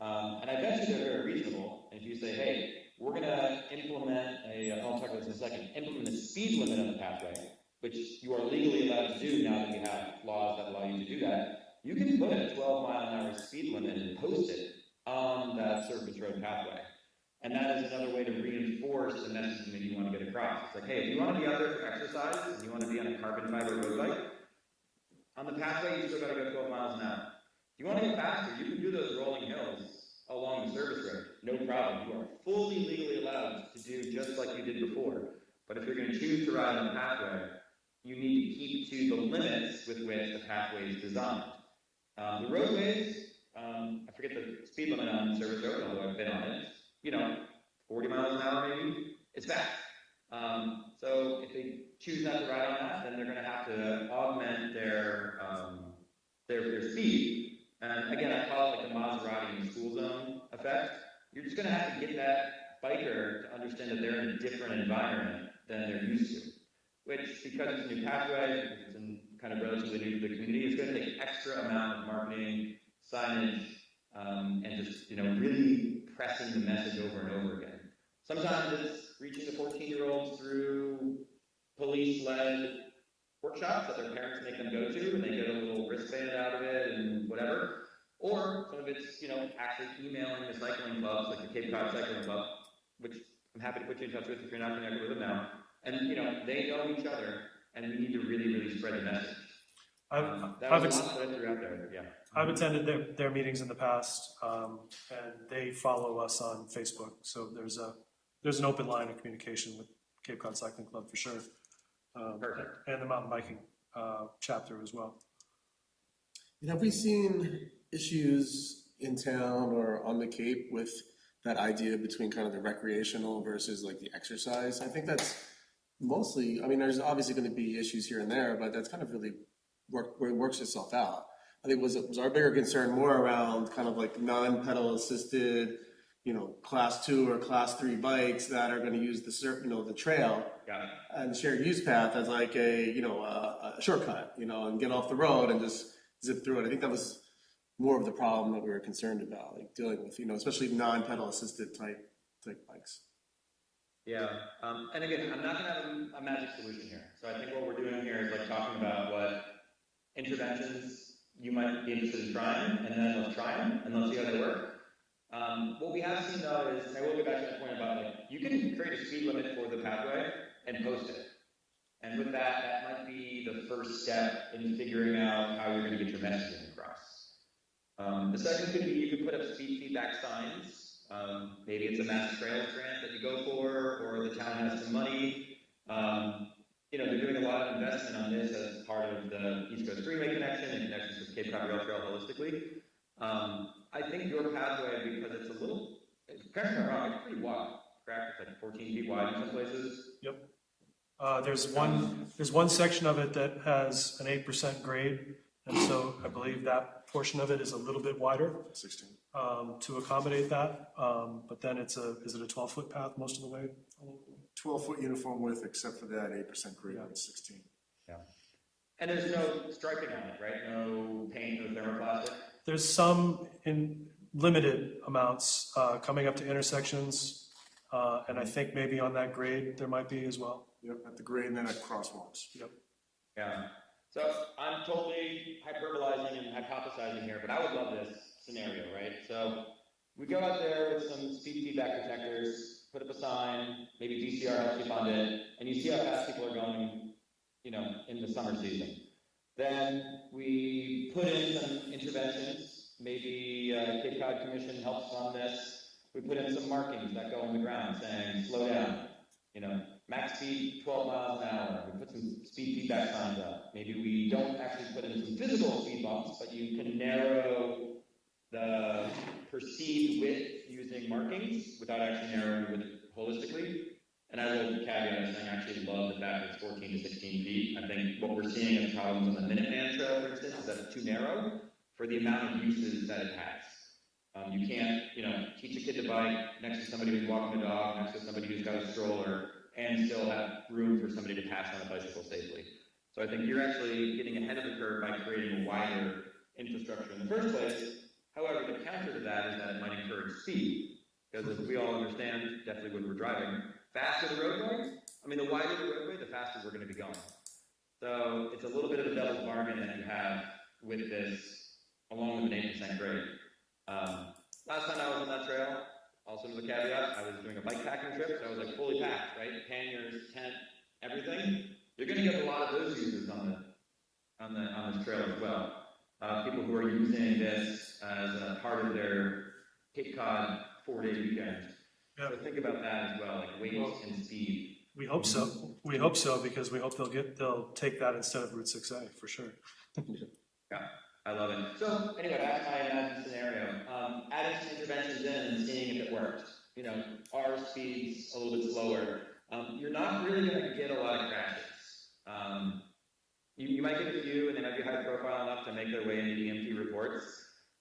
And I bet you they're very reasonable. And if you say, hey, we're going to implement I'll talk about this in a second, implement a speed limit on the pathway, which you are legally allowed to do now that we have laws that allow you to do that, you can put a 12-mile-an-hour speed limit and post it on that service road pathway. And that is another way to reinforce the messaging that you want to get across. It's like, hey, if you want to be out there for exercise and you want to be on a carbon fiber road bike, on the pathway you still got to go 12 miles an hour. If you want to go faster, you can do those rolling hills along the service road, no problem. You are fully legally allowed to do just like you did before. But if you're going to choose to ride on the pathway, you need to keep to the limits with which the pathway is designed. The roadways, I forget the speed limit on service road, although I've been on it, 40 miles an hour maybe, it's fast. So if they choose not to ride on that, then they're going to have to augment their speed. And again, I call it like the Maserati in the school zone effect. You're just going to have to get that biker to understand that they're in a different environment than they're used to. Which, because it's a new pathway, because it's in kind of relatively new to the community, it's going to take extra amount of marketing, signage, and just really pressing the message over and over again. Sometimes it's reaching the 14-year-olds through police-led workshops that their parents make them go to, and they get a little wristband out of it and whatever. Or some of it's actually emailing the cycling clubs, like the Cape Cod Cycling Club, which I'm happy to put you in touch with if you're not connected with them now. And they know each other, and we need to really spread the message. That was a lot that I threw out there. Yeah. I've attended their meetings in the past, and they follow us on Facebook. So there's an open line of communication with Cape Cod Cycling Club for sure. Perfect. And the mountain biking chapter as well. And have we seen issues in town or on the Cape with that idea between kind of the recreational versus like the exercise? I think that's mostly, there's obviously going to be issues here and there, but that's kind of really where it works itself out. I think was our bigger concern more around kind of like non-pedal assisted, class 2 or class 3 bikes that are going to use the trail and shared use path as like a shortcut, and get off the road and just zip through it. I think that was more of the problem that we were concerned about, like dealing with, especially non-pedal assisted type bikes. Yeah, and again, I'm not going to have a magic solution here. So I think what we're doing here is like talking about what interventions you might be interested in trying, and then let's try them, and let's see how they work. What we have seen though is, and I will get back to that point about like, you can create a speed limit for the pathway and post it. And with that, that might be the first step in figuring out how you're going to get your messaging across. The second could be you could put up speed feedback signs. Maybe it's a mass trails grant that you go for, or the town has some money. You know, they're doing a lot of investment on this as part of the East Coast Greenway connection and connections with Cape Cod Rail Trail holistically. I think your pathway, because it's a little, correct me if I'm wrong, it's pretty wide, correct? It's like 14 feet wide in some places. Yep. There's one section of it that has an 8% grade, and so I believe that portion of it is a little bit wider. 16. To accommodate that, but then is it a 12-foot path most of the way? 12-foot uniform width, except for that 8% grade, Yeah. it's 16. Yeah. And there's no striping on it, right? No paint, no thermoplastic? There's some in limited amounts coming up to intersections, and I think maybe on that grade there might be as well. Yep, at the grade and then at crosswalks. Yep. Yeah. So I'm totally hyperbolizing and hypothesizing here, but I would love this scenario, right? So we go out there with some speed feedback detectors, put up a sign, maybe DCR helps you fund it, and you see how fast people are going, you know, in the summer season. Then we put in some interventions, maybe Cape Cod Commission helps fund this. We put in some markings that go on the ground saying, slow down, you know, max speed 12 miles an hour. We put some speed feedback signs up. Maybe we don't actually put in some physical speed bumps, but you can narrow the perceived width using markings without actually narrowing the width holistically. And I will caveat saying I actually love the fact that it's 14 to 16 feet. I think what we're seeing as problems on the Minuteman Trail, for instance, is that it's too narrow for the amount of uses that it has. You can't, you know, teach a kid to bike next to somebody who's walking the dog, next to somebody who's got a stroller, and still have room for somebody to pass on a bicycle safely. So I think you're actually getting ahead of the curve by creating a wider infrastructure in the first place. However, the counter to that is that it might encourage speed. Because as we all understand, definitely when we're driving, faster the roadway, I mean, the wider the roadway, the faster we're going to be going. So it's a little bit of a devil's bargain that you have with this, along with an 8% grade. Last time I was on that trail, also with a caveat, I was doing a bike packing trip, so I was like fully packed, right? Panniers, tent, everything. You're going to get a lot of those users on this trail as well. People who are using this as a part of their Cape Cod 4-day weekend. Yeah. So think about that as well, like weight and speed. We hope so. We hope so because we hope they'll take that instead of Route 6A for sure. Yeah, I love it. So anyway, back to my imagined scenario. Adding some interventions in and seeing if it works. You know, our speed's a little bit slower. You're not really going to get a lot of crashes. You might get a few, and they might be high profile enough to make their way into EMT reports,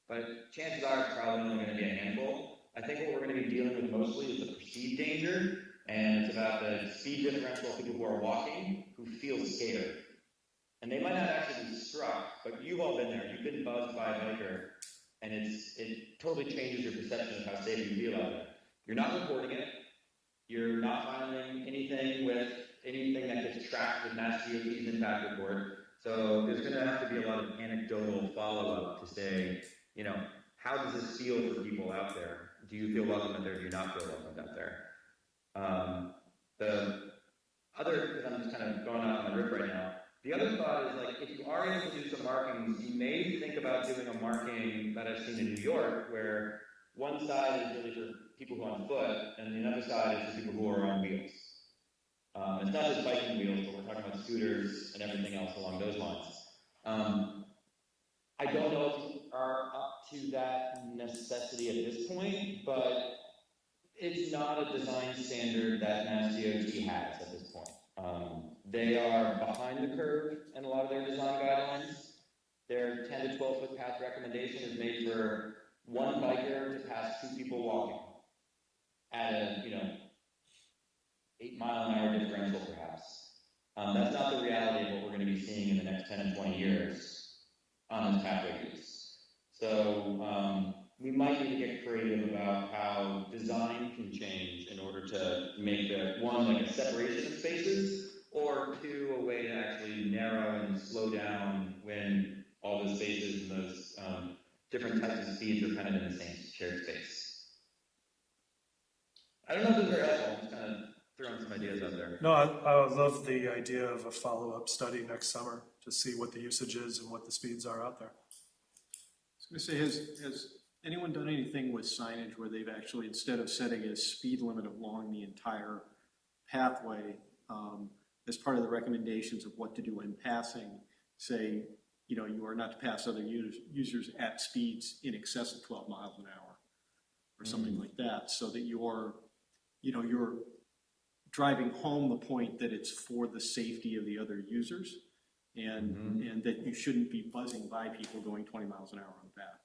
but chances are it's probably only going to be a handful. I think what we're going to be dealing with mostly is the perceived danger, and it's about the speed differential of people who are walking who feel scared. And they might not actually be struck, but you've all been there. You've been buzzed by a biker, and it totally changes your perception of how safe you feel out there. You're not reporting it. You're not filing anything that gets tracked with Mass DOT's impact report. So there's going to have to be a lot of anecdotal follow-up to say, you know, how does this feel for people out there? Do you feel welcome out there? Do you not feel welcome out there? The other, because I'm just kind of going off on a riff right now, the other thought is, like, if you are able to do some markings, you may think about doing a marking that I've seen in New York, where one side is really for people who are on foot, and the other side is for people who are on wheels. It's not just biking wheels, but we're talking about scooters and everything else along those lines. I don't know if you are up to that necessity at this point, but it's not a design standard that Mass DOT has at this point. They are behind the curve in a lot of their design guidelines. Their 10 to 12 foot path recommendation is made for one biker to pass 2 people walking at a, 8 mile an hour differential perhaps. That's not the reality of what we're going to be seeing in the next 10 and 20 years on this pathway use. So we might need to get creative about how design can change in order to make the, one, like a separation of spaces, or two, a way to actually narrow and slow down when all the spaces speeds are kind of in the same shared space. I don't know if it's very helpful, I'm just kind of throwing some ideas out there. No, I would love the idea of a follow-up study next summer to see what the usage is and what the speeds are out there. I was going to say, has anyone done anything with signage where they've actually, instead of setting a speed limit along the entire pathway, as part of the recommendations of what to do in passing, say, you know, you are not to pass other users at speeds in excess of 12 miles an hour or something like that, so that you're driving home the point that it's for the safety of the other users, and that you shouldn't be buzzing by people going 20 miles an hour on the path.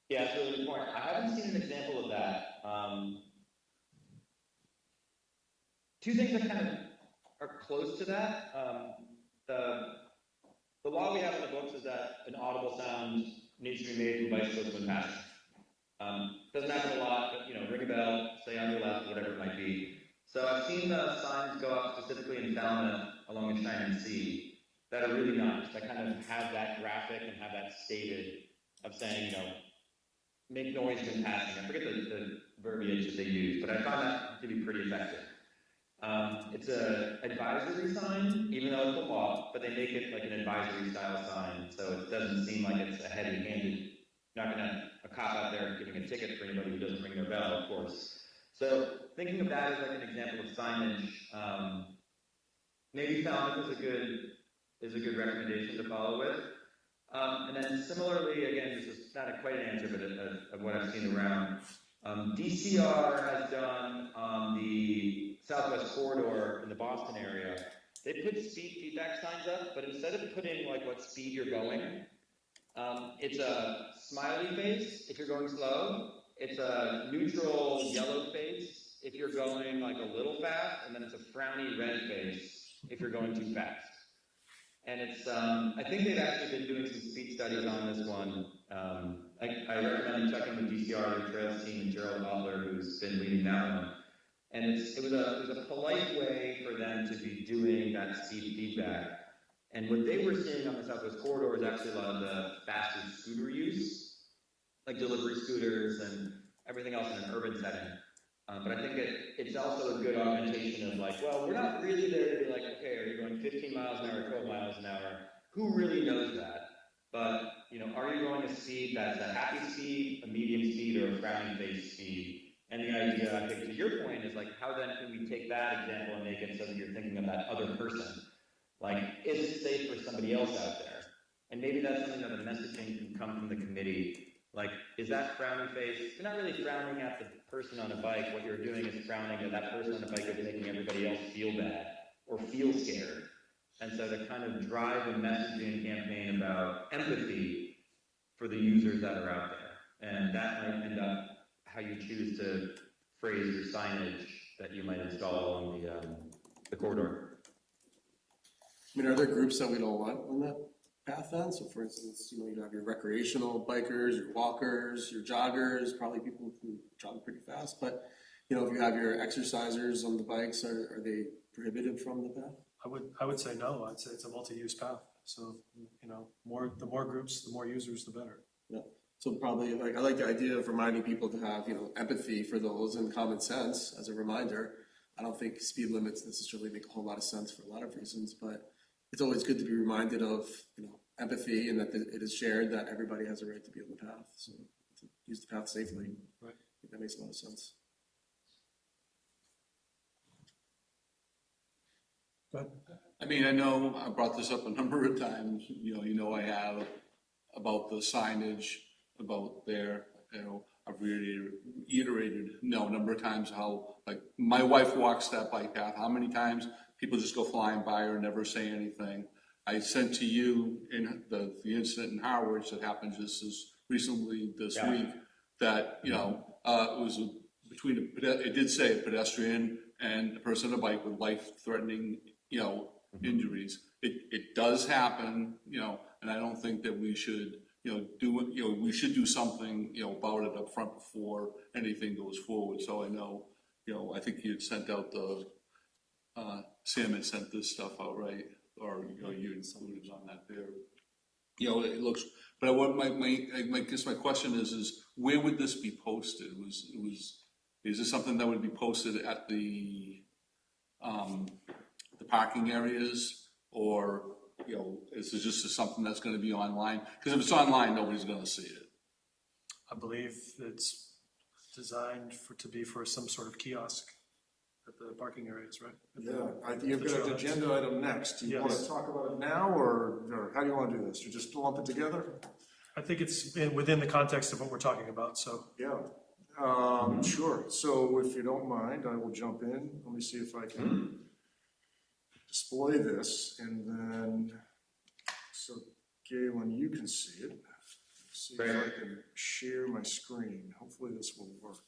Yeah, that's a really good point. I haven't seen an example of that. Two things that kind of are close to that. The law we have in the books is that an audible sound needs to be made when bicyclists when passing. Doesn't happen a lot, but you know, ring a bell, say on your left, whatever it might be. So I've seen signs go up specifically in Falmouth along the Shining Sea that are really nice, that kind of have that graphic and have that stated of saying, you know, make noise when passing. I forget the verbiage that they use, but I found that to be pretty effective. It's an advisory sign, even though it's a law, but they make it like an advisory style sign, so it doesn't seem like it's a heavy-handed. Not going to a cop out there giving a ticket for anybody who doesn't ring their bell, of course. So thinking of that as like an example of signage, maybe Falmouth is a good recommendation to follow with. And then similarly, again, this is not quite an answer, but of what I've seen around. DCR has done on the Southwest Corridor in the Boston area. They put speed feedback signs up, but instead of putting like what speed you're going, it's a smiley face if you're going slow. It's a neutral yellow face if you're going like a little fast, and then it's a frowny red face if you're going too fast. And it's, I think they've actually been doing some speed studies on this one. I recommend checking with DCR, the Trails team, and Gerald Butler, who's been leading that one. And it was a polite way for them to be doing that speed feedback. And what they were seeing on the Southwest Corridor is actually a lot of the faster scooter use, like delivery scooters and everything else in an urban setting. But I think it's also a good augmentation of like, well, we're not really there to be like, okay, are you going 15 miles an hour, 12 miles an hour? Who really knows that? But, you know, are you going a speed that's a happy speed, a medium speed, or a frowning face speed? And the idea, I think, to your point, is like, how then can we take that example and make it so that you're thinking of that other person? Like, is it safe for somebody else out there? And maybe that's something that the messaging can come from the committee. Like, is that frowning face? You're not really frowning at the person on a bike. What you're doing is frowning at that person on a bike is making everybody else feel bad or feel scared. And so to kind of drive a messaging campaign about empathy for the users that are out there. And that might end up how you choose to phrase your signage that you might install along the corridor. I mean, are there groups that we don't want on that path then? So for instance, you know, you have your recreational bikers, your walkers, your joggers, probably people who jog pretty fast, but you know, if you have your exercisers on the bikes, are they prohibited from the path? I would say no. I'd say it's a multi-use path. So, you know, the more groups, the more users, the better. Yeah. So probably, like, I like the idea of reminding people to have, you know, empathy for those and common sense as a reminder. I don't think speed limits necessarily make a whole lot of sense for a lot of reasons, but it's always good to be reminded of, you know, empathy and that it is shared that everybody has a right to be on the path. So to use the path safely. Right. I think that makes a lot of sense. But I mean, I know I brought this up a number of times, you know I have about the signage, about there, you know, I've reiterated, a number of times how, like, my wife walks that bike path, how many times people just go flying by her and never say anything. I sent to you in the incident in Harwich that happened just as recently this week, that, you know, it was it did say a pedestrian and a person on a bike with life-threatening, you know, injuries. It does happen, you know, and I don't think that we should, you know, we should do something, you know, about it up front before anything goes forward. So I know, you know, I think you had sent out Sam had sent this stuff out, right? Or, you know, you included on that there. You know, it looks But what I guess my question is where would this be posted? Is this something that would be posted at the parking areas, or, you know, is this just something that's gonna be online? Because if it's online, nobody's gonna see it. I believe it's designed to be for some sort of kiosk at the parking areas, right? You've The got an trailheads. agenda item next. Do you want to Yes. talk about it now, or how do you want to do this? You just lump it together? I think it's within the context of what we're talking about, so. Yeah. Sure. So if you don't mind, I will jump in. Let me see if I can display this, and then, so Galen, you can see it. See if I can share my screen. Hopefully this will work.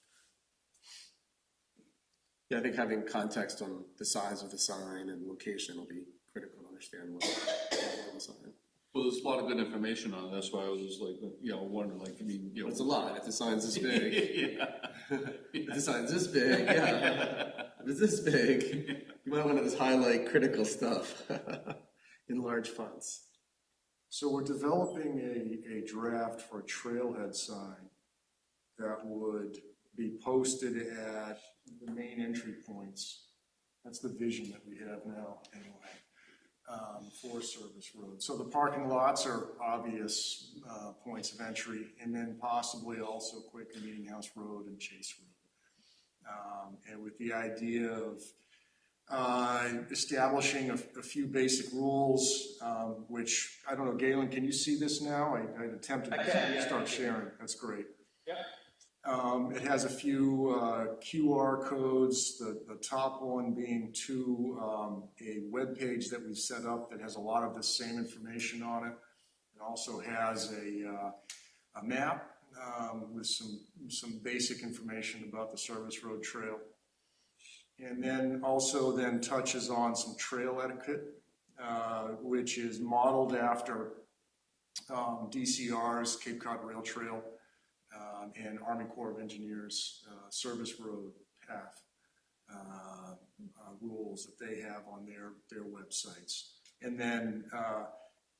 Yeah, I think having context on the size of the sign and location will be critical to understand what on the sign. Well, there's a lot of good information on it, that's why I was just like, you know, wondering, like, I mean, you know. It's a lot, if the sign's this big. Yeah. If the sign's this big, yeah. If it's this big, you might want to just highlight critical stuff in large fonts. So we're developing a draft for a trailhead sign that would be posted at the main entry points. That's the vision that we have now, anyway, for Service Road. So the parking lots are obvious points of entry, and then possibly also Quick and Meeting House Road and Chase Road. And with the idea of establishing a few basic rules, which, I don't know, Galen, can you see this now? I attempted to start sharing. That's great. Yeah. It has a few QR codes, the top one being to a web page that we've set up that has a lot of the same information on it. It also has a map with some basic information about the Service Road Trail. And then also then touches on some trail etiquette, which is modeled after DCR's Cape Cod Rail Trail and Army Corps of Engineers Service Road path rules that they have on their websites. And then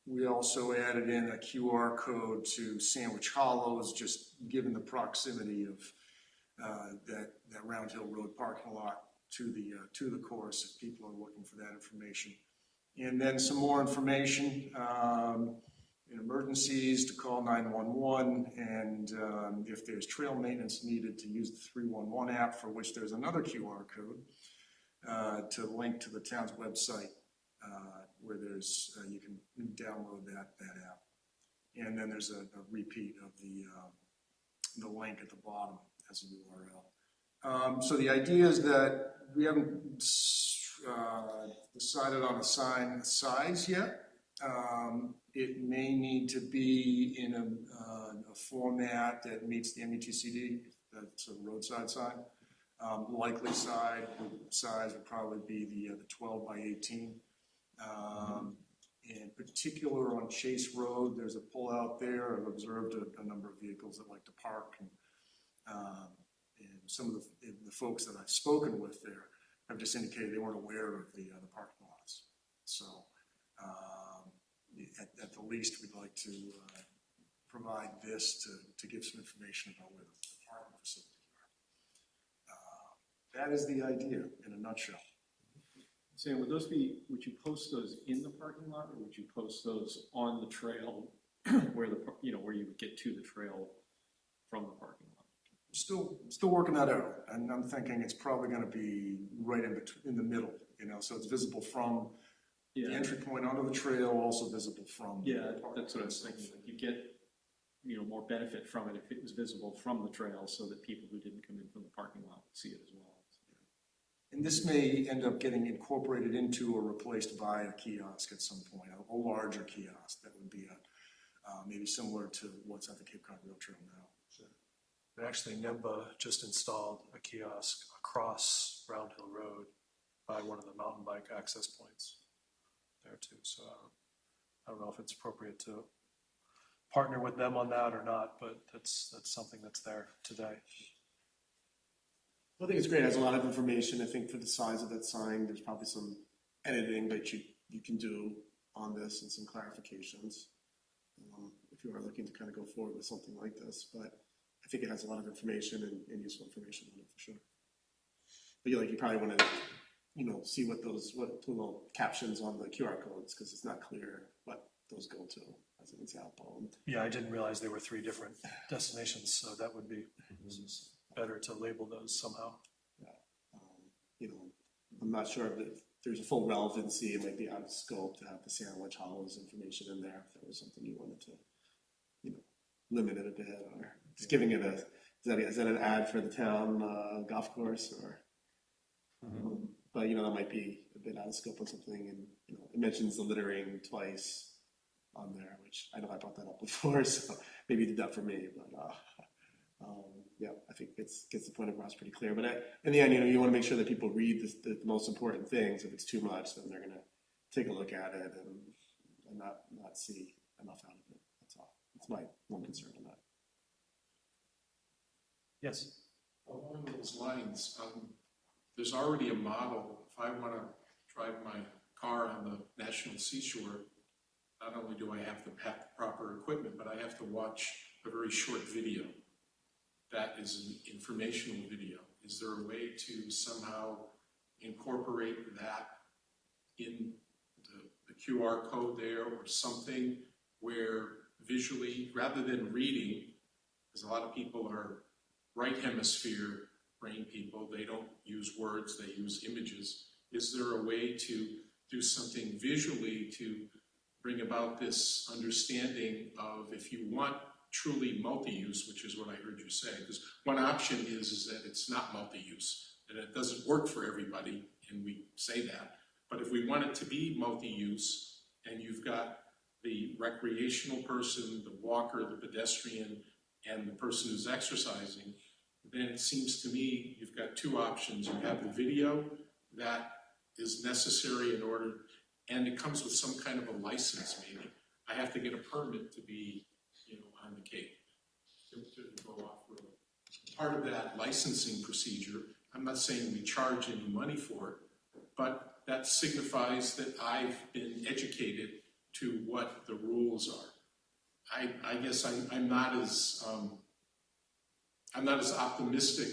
we also added in a QR code to Sandwich Hollows, just given the proximity of that Round Hill Road parking lot to the course if people are looking for that information. And then some more information in emergencies to call 911, and if there's trail maintenance needed, to use the 311 app, for which there's another QR code to link to the town's website where there's you can download that app. And then there's a repeat of the link at the bottom as a URL. So the idea is that we haven't decided on a sign size yet. It may need to be in a format that meets the METCD, that's a roadside sign. Likely size would probably be the 12 by 18. In particular on Chase Road, there's a pullout there. I've observed a number of vehicles that like to park, and some of the folks that I've spoken with there have just indicated they weren't aware of the parking lots. So at the least, we'd like to provide this to give some information about where the parking facilities are. That is the idea in a nutshell. Sam, would you post those in the parking lot, or would you post those on the trail where where you would get to the trail from the parking lot? Still working that out, and I'm thinking it's probably going to be right in the middle, so it's visible from the entry point onto the trail, also visible from the park. That's what I was thinking. Like, you get more benefit from it if it was visible from the trail, so that people who didn't come in from the parking lot would see it as well. And this may end up getting incorporated into or replaced by a kiosk at some point, a larger kiosk that would be maybe similar to what's at the Cape Cod Rail Trail now. And actually, NIMBA just installed a kiosk across Round Hill Road by one of the mountain bike access points there too. So I don't know if it's appropriate to partner with them on that or not, but that's something that's there today. I think it's great. It has a lot of information. I think for the size of that sign, there's probably some editing that you can do on this and some clarifications. if you are looking to kind of go forward with something like this, but I think it has a lot of information and useful information on it for sure. But you probably want to, see what little captions on the QR codes, because it's not clear what those go to, as an example. Yeah, I didn't realize there were 3 different destinations, so that would be better to label those somehow. I'm not sure if there's a full relevancy. It might be out of scope to have the Sandwich Hollows information in there if there was something you wanted to, limit it a bit, or just giving it is that an ad for the town golf course, or? But that might be a bit out of scope on something, and it mentions the littering twice on there, which I know I brought that up before, so maybe you did that for me, but yeah, I think it gets the point across pretty clear. But in the end, you want to make sure that people read the most important things. If it's too much, then they're going to take a look at it and not see enough out of it. That's all. That's my one concern on that. Yes. Along those lines, there's already a model. If I want to drive my car on the National Seashore, not only do I have to have the proper equipment, but I have to watch a very short video. That is an informational video. Is there a way to somehow incorporate that in the QR code there, or something where visually, rather than reading, because a lot of people are right hemisphere brain people, they don't use words, they use images. Is there a way to do something visually to bring about this understanding of, if you want truly multi-use, which is what I heard you say, because one option is that it's not multi-use, and it doesn't work for everybody, and we say that. But if we want it to be multi-use, and you've got the recreational person, the walker, the pedestrian, and the person who's exercising, then it seems to me you've got 2 options. You have the video that is necessary in order, and it comes with some kind of a license maybe. I have to get a permit to be on the Cape, to go off-road. Part of that licensing procedure, I'm not saying we charge any money for it, but that signifies that I've been educated to what the rules are. I guess I'm not as optimistic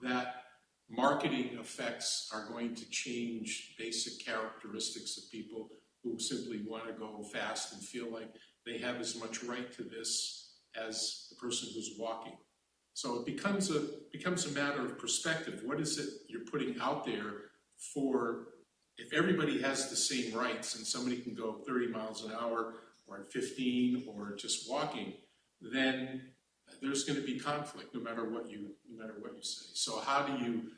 that marketing effects are going to change basic characteristics of people who simply want to go fast and feel like they have as much right to this as the person who's walking. So it becomes a matter of perspective. What is it you're putting out there for? If everybody has the same rights and somebody can go 30 miles an hour or at 15 or just walking, then there's going to be conflict no matter what you say. So how do you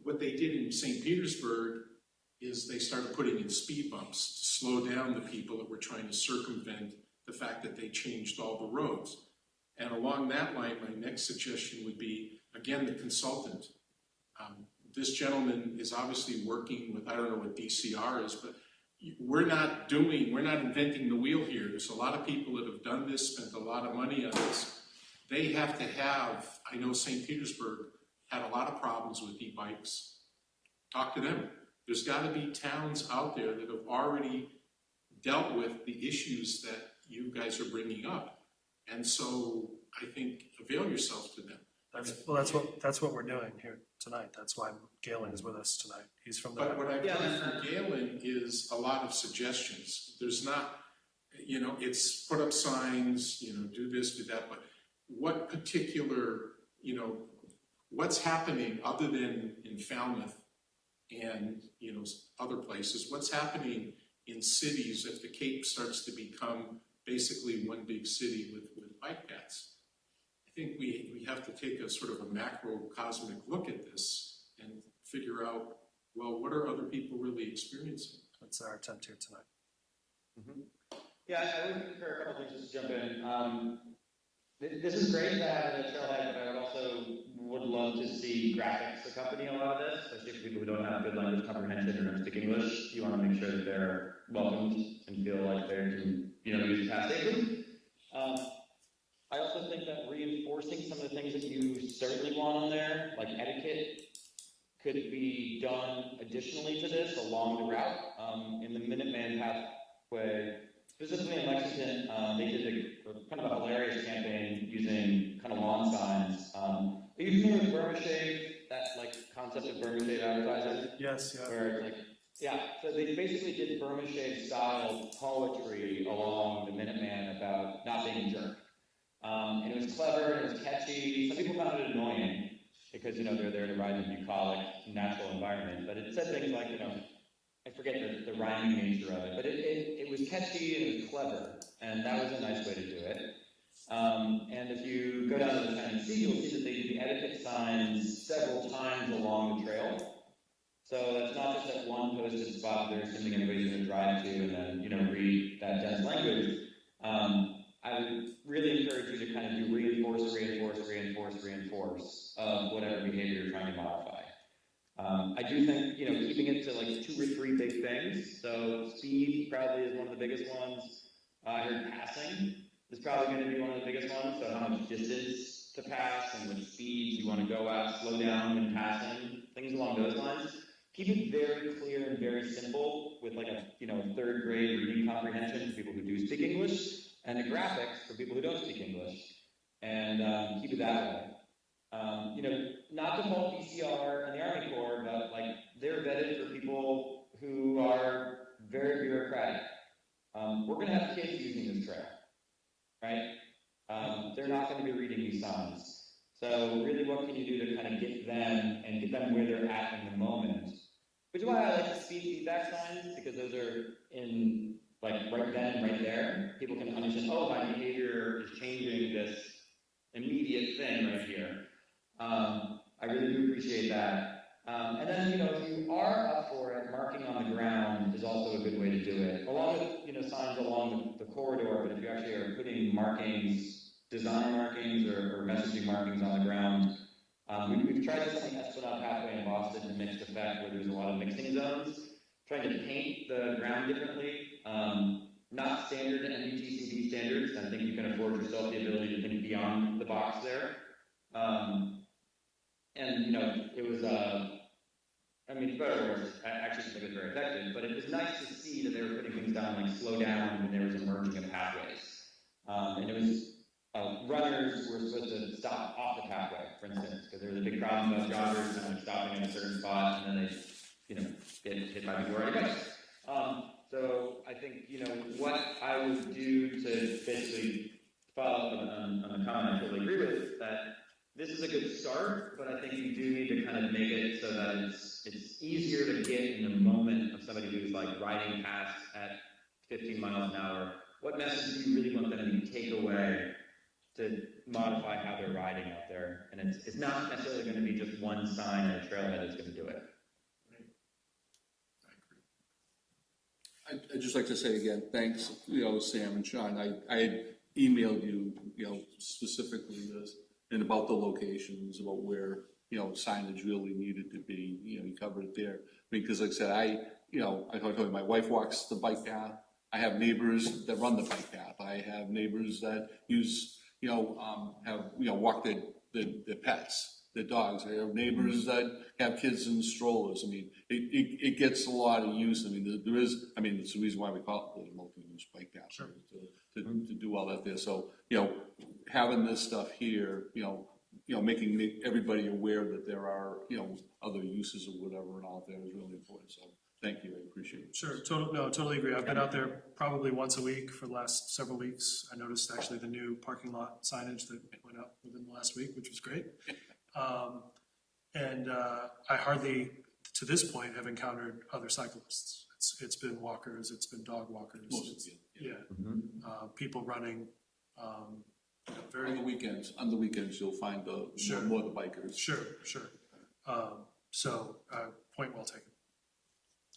what they did in St. Petersburg is they started putting in speed bumps to slow down the people that were trying to circumvent the fact that they changed all the roads. And along that line, my next suggestion would be, again, the consultant. This gentleman is obviously working with, I don't know what DCR is, but we're not inventing the wheel here. There's a lot of people that have done this, spent a lot of money on this. They have to have, I know St. Petersburg had a lot of problems with e-bikes. Talk to them. There's got to be towns out there that have already dealt with the issues that you guys are bringing up. And so I think avail yourself to them. That's what we're doing here tonight. That's why Galen is with us tonight. He's from the. But what I've heard from Galen is a lot of suggestions. There's not, it's put up signs, do this, do that, but what particular, what's happening other than in Falmouth and, other places, what's happening in cities if the Cape starts to become basically one big city with bike paths? I think we have to take a sort of a macrocosmic look at this and figure out, well, what are other people really experiencing? That's our attempt here tonight. Mm-hmm. Yeah, I would concur a couple things, just to jump in. This is great to have a trailhead, but I also would love to see graphics accompany a lot of this, especially for people who don't have good language comprehension or don't speak English. You want to make sure that they're welcomed and feel like they're to, use the path safely. I also think that reinforcing some of the things that you certainly want on there, like etiquette, could be done additionally to this along the route. In the Minuteman pathway, specifically in Lexington, they did a kind of a hilarious campaign using kind of lawn signs. Are you familiar with Burma Shave, that like concept of Burma Shave advertising? Yes, yeah. Where it's like, yeah, so they basically did Burma Shave style poetry along the Minuteman about not being a jerk. And it was clever, and it was catchy. Some people found it annoying because, they're there to ride in a bucolic, natural environment. But it said things like, I forget the rhyming nature of it, but it was catchy and it was clever, and that was a nice way to do it. And if you go down to the Chinese Sea, you'll see that they do the etiquette signs several times along the trail. So it's not just that one posted spot there assuming everybody's going to drive to and then, read that dense language. I would really encourage you to kind of do reinforce of whatever behavior you're trying to modify. I do think, keeping it to like 2 or 3 big things. So speed probably is one of the biggest ones. I heard passing is probably going to be one of the biggest ones. So how much distance to pass and which speeds you want to go at, slow down when passing, things along those lines. Keep it very clear and very simple with like a 3rd grade reading comprehension for people who do speak English, and the graphics for people who don't speak English, and keep it that way. Not default PCR and the Army Corps, but like they're vetted for people who are very bureaucratic. We're going to have kids using this trail, right? They're not going to be reading these signs. So really, what can you do to kind of get them and get them where they're at in the moment? Which is why I like the speed feedback signs, because those are in like right then and right there. People can understand, oh, my behavior is changing this immediate thing right here. I really do appreciate that. And then, if you are up for it, marking on the ground is also a good way to do it. Along with, signs along the corridor, but if you actually are putting markings, design markings or messaging markings on the ground, we've tried this on the Esplanade Pathway in Boston in mixed effect, where there's a lot of mixing zones, trying to paint the ground differently. Not standard MUTCD standards. I think you can afford yourself the ability to think beyond the box there. And, it was, for better or worse, I actually think it was very effective, but it was nice to see that they were putting things down like slow down when there was a merging of pathways. And it was, runners were supposed to stop off the pathway, for instance, because there was a big problem about joggers kind of stopping at a certain spot, and then they, get hit by people riding bikes. So I think, what I would do to basically follow up on the comment I totally agree with, that this is a good start, but I think you do need to kind of make it so that it's easier to get in the moment of somebody who's like riding past at 15 miles an hour. What message do you really want them to take away to modify how they're riding out there? And it's not necessarily going to be just one sign or a trailhead that's going to do it. I'd just like to say again, thanks, Sam and Sean. I had emailed you, specifically this and about the locations, about where, signage really needed to be, you covered it there. Because like I said, I told you, my wife walks the bike path. I have neighbors that run the bike path. I have neighbors that use, walk their pets, their dogs. I have neighbors that have kids in strollers. I mean, it gets a lot of use. I mean, there is, it's the reason why we call it the multi-use bike path. Sure. To do all that there. So, having this stuff here, making everybody aware that there are, other uses or whatever out there is really important. So thank you, I appreciate it. Sure, totally agree. I've been out there probably once a week for the last several weeks. I noticed actually the new parking lot signage that went up within the last week, which was great. I hardly, to this point, have encountered other cyclists. It's been walkers, it's been dog walkers. People running. On the weekends, you'll find more of the bikers. Sure. Point well taken.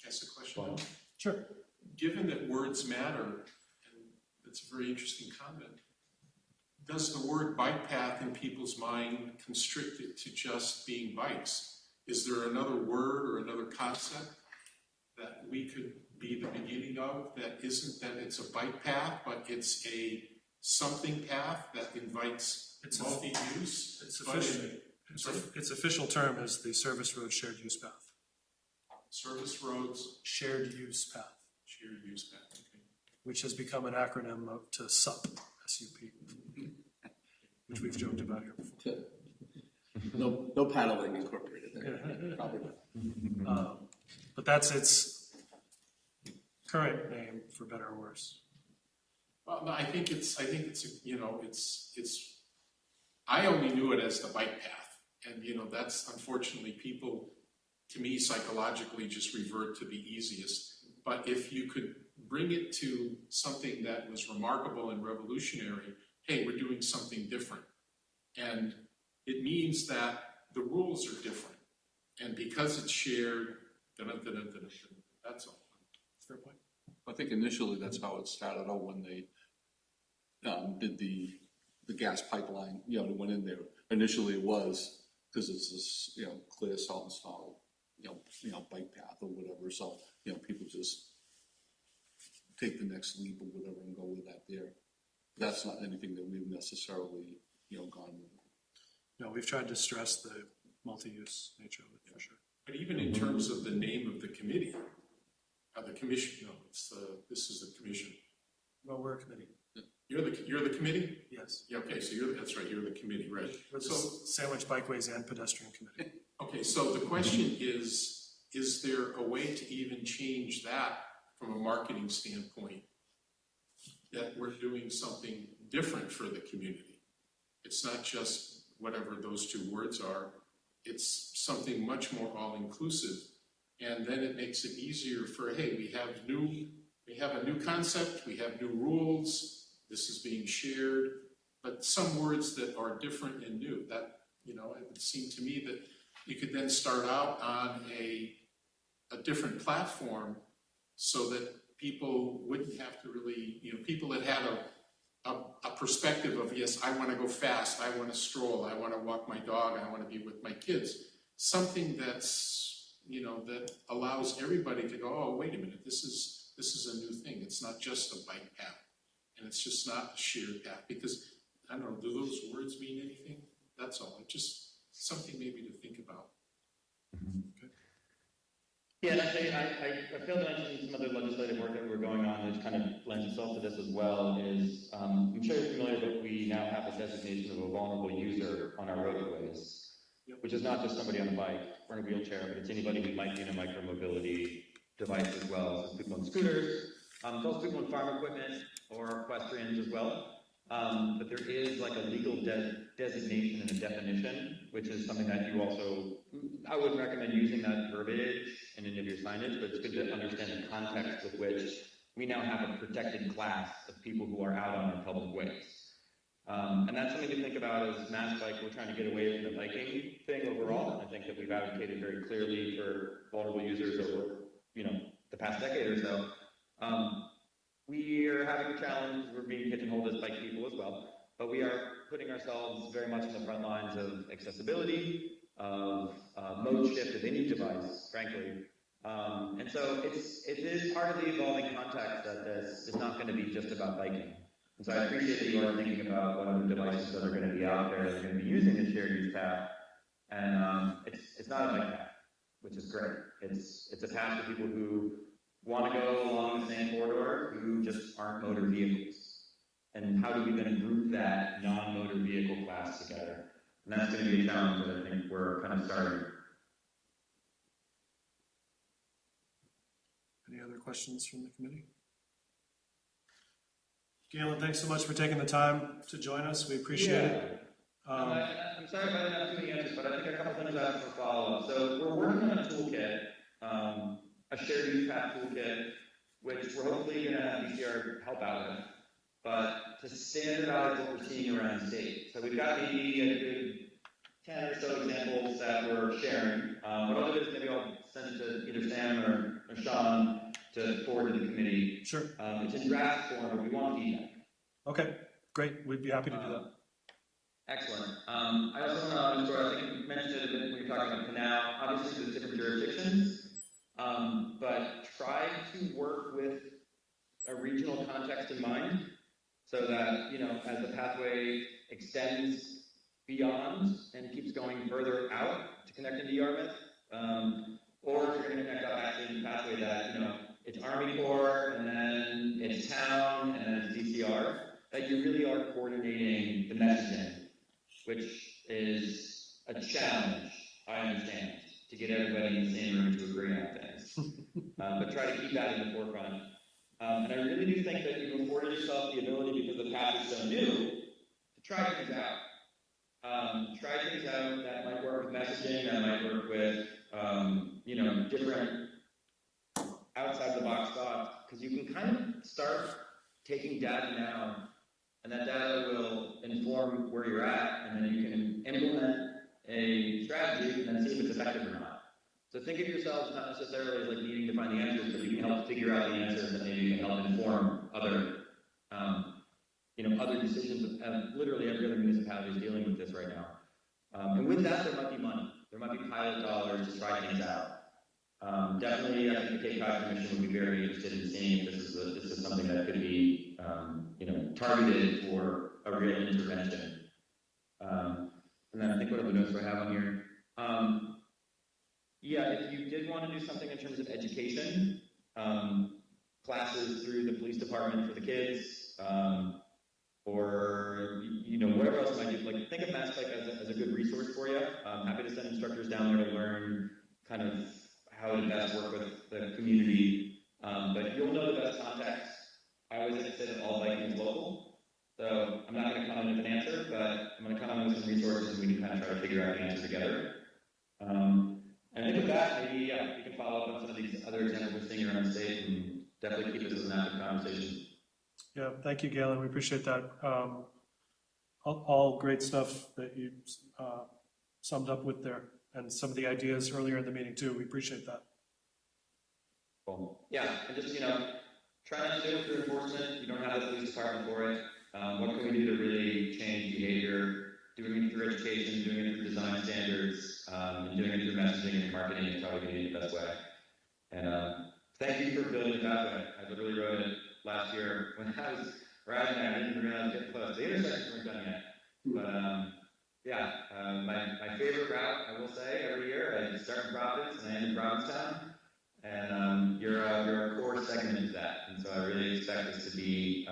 Ask a question now? Sure. Given that words matter, and that's a very interesting comment, does the word bike path in people's mind constrict it to just being bikes? Is there another word or another concept that we could be the beginning of that isn't that it's a bike path, but it's a something path that invites multi-use? Its official term is the Service Road Shared Use Path. Service roads. Shared Use Path. Shared use path, okay. which has become an acronym to SUP, S-U-P, which we've joked about here before. No paddling incorporated there, probably not. But that's its current name, for better or worse. Well, no, I think it's, I only knew it as the bike path. And, that's unfortunately people, to me, psychologically just revert to the easiest. But if you could bring it to something that was remarkable and revolutionary, hey, we're doing something different. And it means that the rules are different. And because it's shared, that's all. Fair point. I think initially that's how it started out when they did the gas pipeline, that went in there. Initially it was, because it's this, clear salt and salt, bike path or whatever, so, people just take the next leap or whatever and go with that there. That's not anything that we've necessarily, gone with. No, we've tried to stress the multi-use nature of it, for sure. But even in terms of the name of the committee, the commission, this is the commission. Well, we're a committee. You're the committee? Yes. Yeah, okay, so that's right, you're the committee, right? We're the So, Sandwich, Bikeways, and Pedestrian Committee. okay, so the question is there a way to even change that from a marketing standpoint? That we're doing something different for the community. It's not just whatever those two words are, it's something much more all-inclusive. And then it makes it easier for, hey, we have a new concept, we have new rules, this is being shared, but some words that are different and new. That, it would seem to me that you could then start out on a different platform so that people wouldn't have to really, people that had a perspective of, yes, I want to go fast, I want to stroll, I want to walk my dog, I want to be with my kids. Something that's, that allows everybody to go, oh, wait a minute, this is a new thing. It's not just a bike path, and it's just not a shared path. Because, I don't know, do those words mean anything? That's all. It's just something maybe to think about. Okay. Yeah, and actually, I failed to mention some other legislative work that we're going on that kind of lends itself to this as well is, I'm sure you're familiar that we now have a designation of a vulnerable user on our roadways, which is not just somebody on a bike or in a wheelchair, but it's anybody who might be in a micromobility device as well. So people on scooters, it's also people in farm equipment or equestrians as well. But there is like a legal designation and a definition, which is something that you also, I wouldn't recommend using that verbiage in any of your signage, but it's good to understand the context with which we now have a protected class of people who are out on our public ways. And that's something to think about as Mass Bike. We're trying to get away from the biking thing overall. I think that we've advocated very clearly for vulnerable users over, the past decade or so. We are having a challenge. We're being pigeonholed as bike people as well, but we are putting ourselves very much in the front lines of accessibility, of mode shift of any device, frankly. And so it is part of the evolving context that this is not going to be just about biking. And so I appreciate that you are thinking about what other devices that are going to be out there that are going to be using the shared use path. And it's not a bike path, which is great. It's a path for people who want to go along the same corridor who just aren't motor vehicles. And how do we then group that non-motor vehicle class together? And that's going to be a challenge that I think we're kind of starting. Any other questions from the committee? Galen, thanks so much for taking the time to join us. We appreciate it. I'm sorry if I didn't have too many answers, but I think a couple things I have for follow-up. So we're working on a toolkit, a shared use path toolkit, which we're hopefully going to have BCR help out with, but to standardize what we're seeing around the state. So we've got maybe a good 10 or so examples that we're sharing. What I'll do is maybe I'll send it to either Sam or Sean to forward to the committee. Sure. It's in draft form, but we want feedback. Okay, great. We'd be happy to do that. Excellent. I also want to underscore, I think you mentioned it a bit when you were talking about canal. Obviously, there's different jurisdictions, but try to work with a regional context in mind so that, as the pathway extends beyond and keeps going further out to connect into Yarmouth, or if you're going to connect up actually in the pathway that, it's Army Corps, and then it's town, and then it's DCR, that you really are coordinating the messaging, which is a challenge, I understand, to get everybody in the same room to agree on things. But try to keep that in the forefront. And I really do think that you've afforded yourself the ability, because the path is so new, to try things out. Try things out that might work with messaging, that might work with, different outside the box thoughts, because you can kind of start taking data now, and that data will inform where you're at, and then you can implement a strategy and then see if it's effective or not. So think of yourselves not necessarily as like needing to find the answers, but you can help figure out the answers, and maybe you can help inform other, other decisions. Literally every other municipality is dealing with this right now. And with that, there might be money. There might be pilot dollars to try things out. Definitely, I think the Cape Cod Commission would be very interested in seeing if this is something that could be, targeted for a real intervention. And then I think what other notes do I have on here? If you did want to do something in terms of education, classes through the police department for the kids, or whatever else might do. Like, think of Mass Bike as a good resource for you. I'm happy to send instructors down there to learn kind of how to best work with the community. But you'll know the best context. I always like to say that all biking is local. So I'm not going to come in with an answer, but I'm going to come in with some resources, and we can kind of try to figure out the answer together. And I think with that, maybe we can follow up on some of these other examples we're seeing around the state, and definitely keep this as an active conversation. Yeah, thank you, Galen. We appreciate that. All great stuff that you summed up with there, and some of the ideas earlier in the meeting too. We appreciate that. Cool. Yeah, and just try not to do it through enforcement. You don't have the police department for it. What can we do to really change behavior? Doing it through education, doing it through design standards, and doing it through messaging and marketing is how we can do it the best way. And thank you for building the pathway. I literally wrote it last year when I was riding there. I didn't realize it was close. The intersections weren't done yet. But my favorite route, I will say, every year, I start in Providence and I end in Provincetown. And you're a core segment of that. And so I really expect this to be,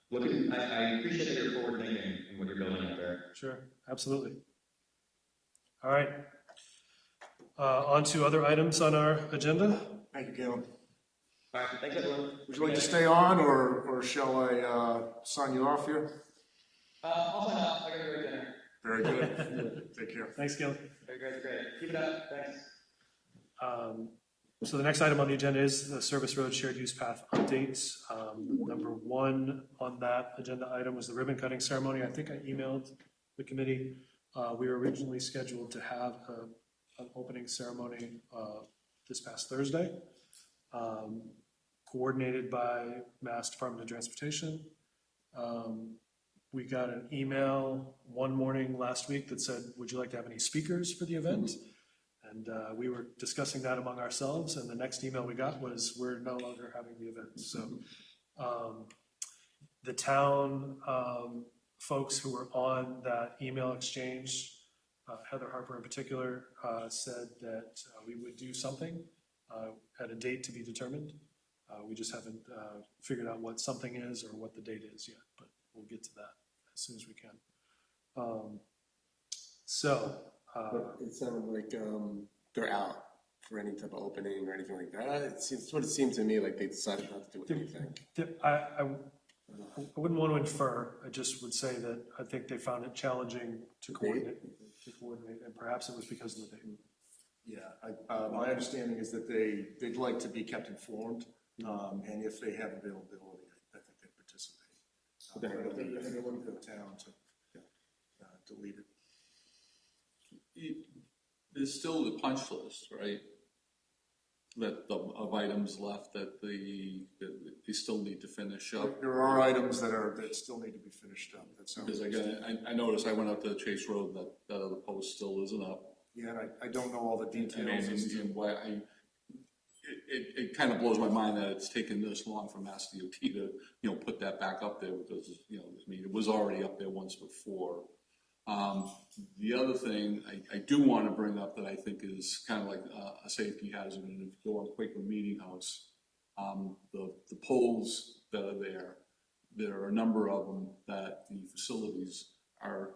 looking, I appreciate that you're forward thinking in what you're building up there. Sure, absolutely. All right. On to other items on our agenda. Thank you, Caleb. All right, thanks everyone. Would you like to stay on, or shall I sign you off here? I'll sign off. I gotta go to dinner. Very good. Take care. Thanks, Gil. Very great. Keep it up. Thanks. So the next item on the agenda is the Service Road Shared Use Path updates. Number one on that agenda item was the ribbon cutting ceremony. I think I emailed the committee. We were originally scheduled to have an opening ceremony this past Thursday, coordinated by Mass Department of Transportation. We got an email one morning last week that said, would you like to have any speakers for the event? And we were discussing that among ourselves, and the next email we got was, we're no longer having the event. So the town folks who were on that email exchange, Heather Harper in particular, said that we would do something at a date to be determined. We just haven't figured out what something is or what the date is yet, but we'll get to that as soon as we can. But it sounded like they're out for any type of opening or anything like that. It's what it seemed to me like they decided not to do anything. I wouldn't want to infer. I just would say that I think they found it challenging to coordinate, and perhaps it was because of the date. Yeah, my understanding is that they'd like to be kept informed, and if they have availability, I think they'd participate. I think they're looking for the town to lead it. There's still the punch list, right? Of items left that they still need to finish up. There are items that still need to be finished up. Because I noticed I went out to Chase Road, that other post still isn't up. Yeah, and I don't know all the details. And why it kind of blows my mind that it's taken this long for Mass DOT to put that back up there, because it was already up there once before. The other thing I do want to bring up that I think is kind of like a safety hazard, and if you go on Quaker Meeting House, The poles that are there are a number of them that the facilities are,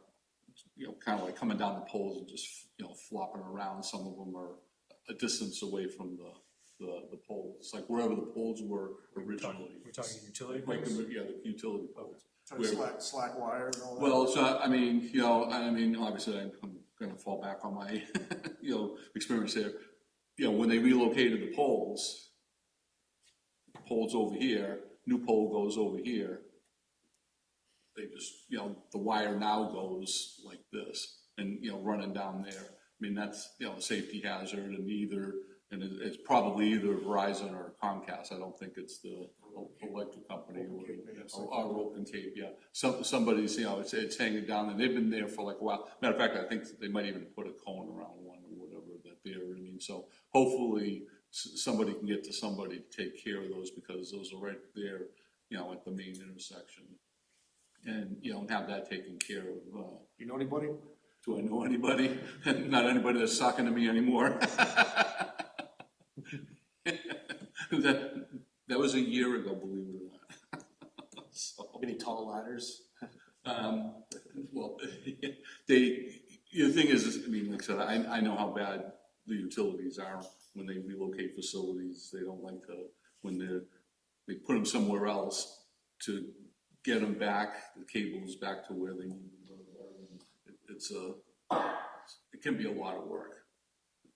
kind of like coming down the poles and just, flopping around. Some of them are a distance away from the poles, like wherever the poles were originally. We're talking utility Like, poles? yeah, the utility poles. Slack wire and all that. Well, so, obviously I'm gonna fall back on my, experience there. When they relocated the poles over here, new pole goes over here. They just, the wire now goes like this and, running down there. I mean, that's, a safety hazard and it's probably either Verizon or Comcast. I don't think it's the electric company or Open Cape, yeah. Somebody's, it's hanging down and they've been there for like a while. Matter of fact, I think they might even put a cone around one or whatever that they're, so hopefully somebody can get to somebody to take care of those because those are right there, at the main intersection. And, have that taken care of. You know anybody? Do I know anybody? Not anybody that's talking to me anymore. That was a year ago, believe it or not. So, Any tall ladders? well, the thing is, like I said, I know how bad the utilities are when they relocate facilities. They don't like to, when they put them somewhere else to get them back, the cables back to where they need them. It can be a lot of work,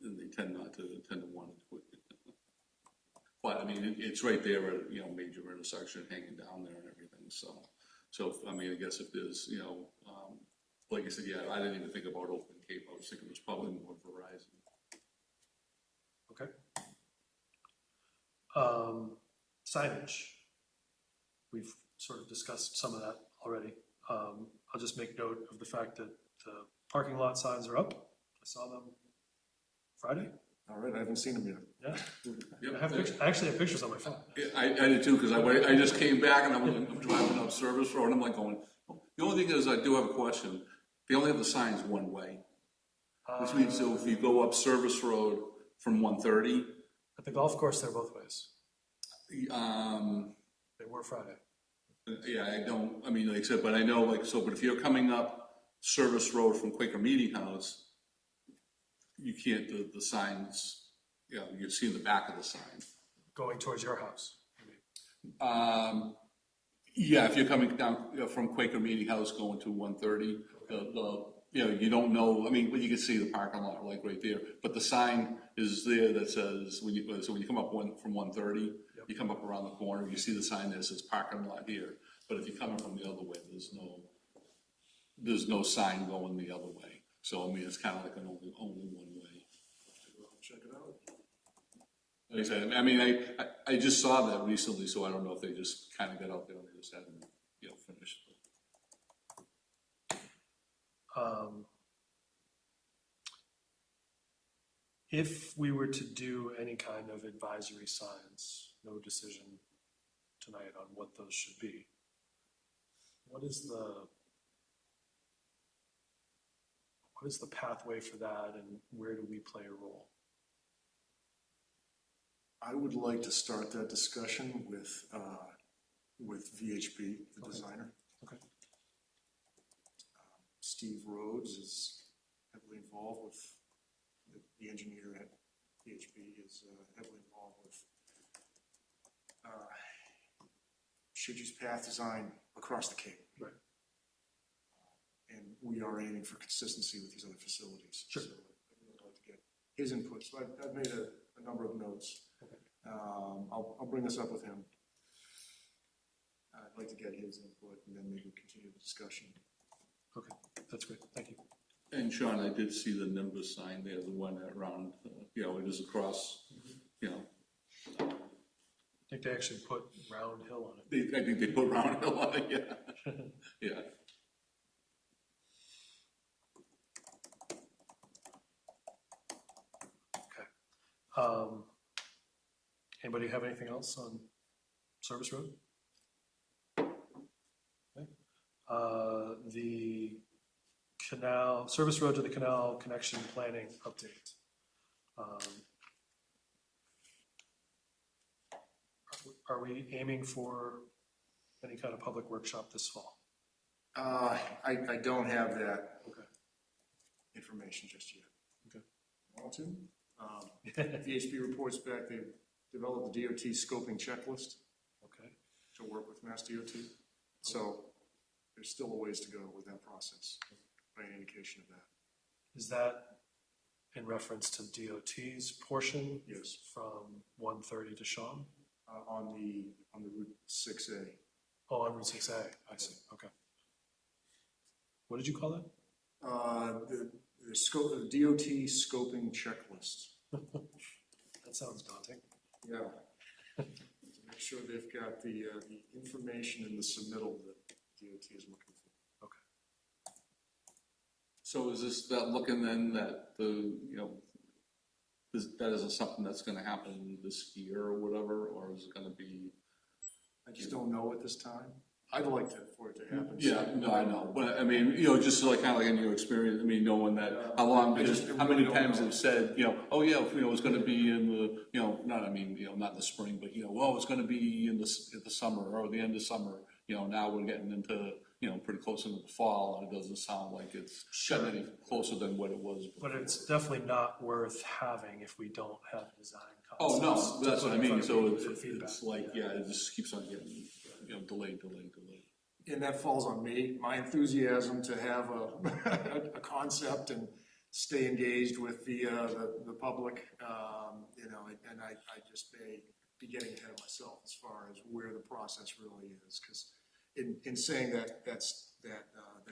and they tend to want to do it. But I mean, it's right there at major intersection, hanging down there and everything. So I guess if there's like I said, yeah, I didn't even think about Open Cape. I was thinking it was probably more Verizon. Okay. Signage. We've sort of discussed some of that already. I'll just make note of the fact that the parking lot signs are up. I saw them Friday. All right, I haven't seen them yet. Yeah. Yep. I actually have pictures on my phone. Yeah, I did too, because I just came back and I'm driving up Service Road and I'm like going, the only thing is I do have a question. They only have the signs one way. Which means so if you go up Service Road from 130. At the golf course, they're both ways. They were Friday. Yeah, like I said, but I know but if you're coming up Service Road from Quaker Meeting House, you can't, the signs, you see the back of the sign. Going towards your house. Yeah, if you're coming down from Quaker Meeting House going to 130, you don't know, but you can see the parking lot like right there, but the sign is there that says, when you come up from 130, you come up around the corner, you see the sign that says parking lot here, but if you're coming from the other way, there's no sign going the other way. So, it's kind of like an only one way. Check it out. Like I said, I just saw that recently, so I don't know if they just kind of got out there and they just hadn't, finished. If we were to do any kind of advisory signs, no decision tonight on what those should be. What is the pathway for that, and where do we play a role? I would like to start that discussion with VHB, the designer. Okay. Steve Rhodes is heavily involved with, the engineer at VHB is heavily involved with should use path design across the Cape. Right. And we are aiming for consistency with these other facilities. Sure. So I'd really like to get his input. So I've made a number of notes. Okay. I'll bring this up with him. I'd like to get his input and then maybe continue the discussion. Okay, that's great. Thank you. And Sean, I did see the Nimbus sign there, the one around, it is across, I think they actually put Round Hill on it. I think they put Round Hill on it, yeah. Yeah. Okay. Anybody have anything else on Service Road? Okay. The canal, Service Road to the canal connection planning update. are we aiming for any kind of public workshop this fall? I don't have that Okay. information just yet. Okay. Want to? VHB reports back, they've developed the DOT scoping checklist Okay. to work with Mass DOT. So there's still a ways to go with that process, by an indication of that. Is that in reference to DOT's portion? Yes. From 130 to Sean? On the Route 6A. Oh, on Route 6A, I see, okay. What did you call that? The scope, the DOT scoping checklist. That sounds daunting. Yeah. To make sure they've got the information in the submittal that DOT is looking for. Okay. So is this that looking then that that isn't something that's gonna happen this year or whatever, or is it gonna be? I just don't know at this time. I'd like for it to happen. Yeah, no, I know, but I mean, just like kind of like in your experience, I mean, knowing that, how long, how many times have said, oh yeah, it's gonna be in the, not in the spring, but well, it's gonna be in the summer or the end of summer, now we're getting into, pretty close into the fall, and it doesn't sound like it's gotten any closer than what it was before. But it's definitely not worth having if we don't have design Oh, concepts. no, that's what I mean, so for feedback. it's like, it just keeps on getting, delayed. And that falls on me, my enthusiasm to have a concept and stay engaged with the public, and I just may be getting ahead of myself as far as where the process really is, because in saying that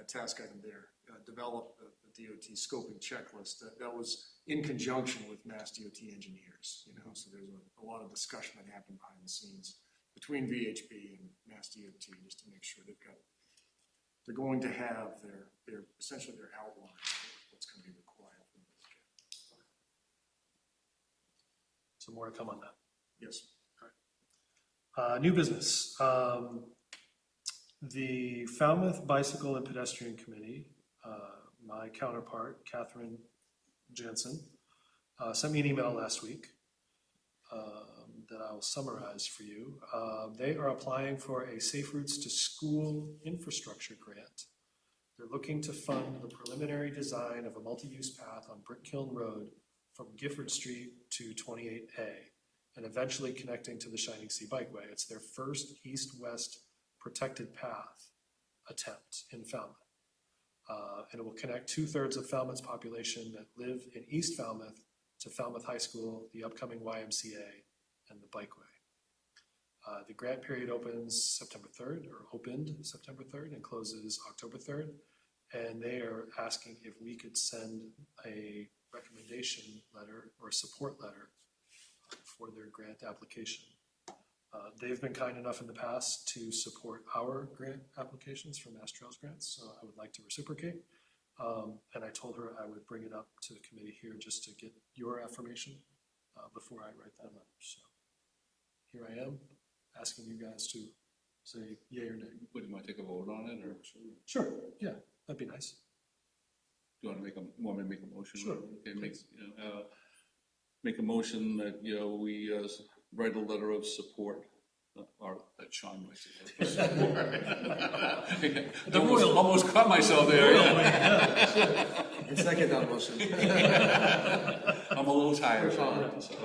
task item there, develop the DOT scoping checklist, that was in conjunction with Mass DOT engineers, so there's a lot of discussion that happened behind the scenes between VHB and Mass DOT just to make sure they're going to have their essentially their outline of what's going to be required from the project. So more to come on that. Yes. New business. The Falmouth Bicycle and Pedestrian Committee, my counterpart, Catherine Jansen, sent me an email last week that I'll summarize for you. They are applying for a Safe Routes to School infrastructure grant. They're looking to fund the preliminary design of a multi-use path on Brick Kiln Road from Gifford Street to 28A and eventually connecting to the Shining Sea Bikeway. It's their first east-west protected path attempt in Falmouth. And it will connect 2/3 of Falmouth's population that live in East Falmouth to Falmouth High School, the upcoming YMCA, and the Bikeway. The grant period opened September 3rd and closes October 3rd. And they are asking if we could send a recommendation letter or support letter for their grant application. They've been kind enough in the past to support our grant applications for Mass Trails grants, so I would like to reciprocate. And I told her I would bring it up to the committee here just to get your affirmation before I write that letter. So here I am, asking you guys to say yay or nay. Would you want to take a vote on it, or? Sure, yeah, that'd be nice. Do you want me to make a motion? Sure. Okay, make a motion that, we write a letter of support, or that Sean writes a letter of support. Almost caught myself there, yeah. And second that motion. I'm a little tired, Sean, so.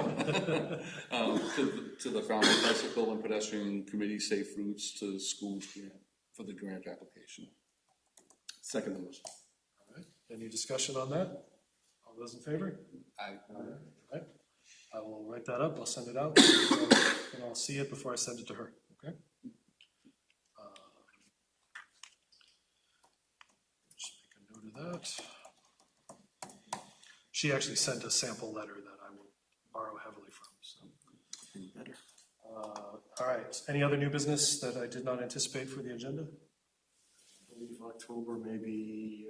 To the Falmouth Bicycle and Pedestrian Committee Safe Routes to Schools grant, for the grant application. Second the motion. All right, any discussion on that? All those in favor? Aye. All right, I will write that up, I'll send it out, and I'll see it before I send it to her, okay? Just make a note of that. She actually sent a sample letter that I will borrow heavily from, so. Better. All right, any other new business that I did not anticipate for the agenda? I believe October may be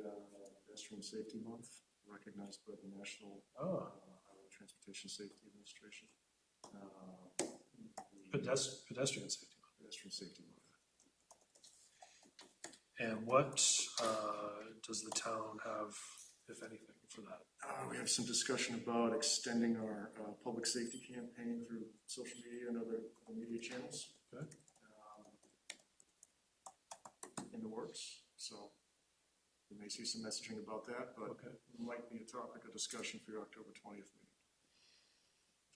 Pedestrian Safety Month, recognized by the National Highway Transportation Safety Administration. Pedestrian safety. Pedestrian Safety Month. And what does the town have if anything, for that? We have some discussion about extending our public safety campaign through social media and other media channels. Okay. In the works, so you may see some messaging about that, but Okay. it might be a topic of discussion for your October 20th meeting.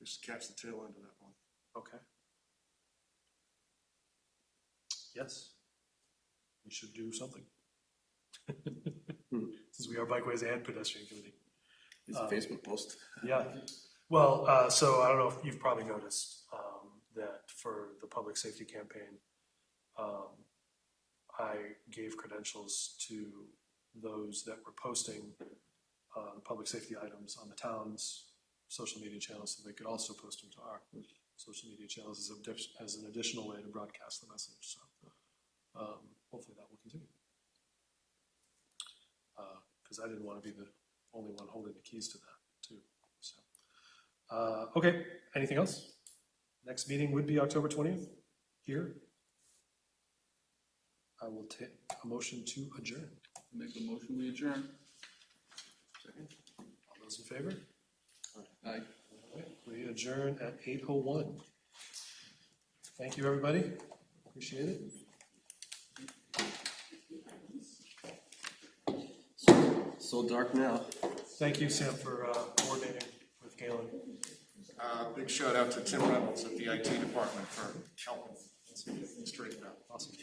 Just catch the tail end of that one. Okay. Yes. We should do something. Since we are Bikeways and Pedestrian Committee. It's a Facebook post. Yeah, well, so I don't know if you've probably noticed that for the public safety campaign, I gave credentials to those that were posting the public safety items on the town's social media channels, so they could also post them to our social media channels as an additional way to broadcast the message. So hopefully that will continue. Because I didn't want to be the only one holding the keys to that, too. So, okay, anything else? Next meeting would be October 20th, here. I will take a motion to adjourn. Make a motion, we adjourn. Second. All those in favor? Aye. All right, we adjourn at 8:01. Thank you, everybody. Appreciate it. So dark now. Thank you, Sam, for coordinating with Galen. Big shout out to Tim Reynolds at the IT department for helping straighten out. Awesome.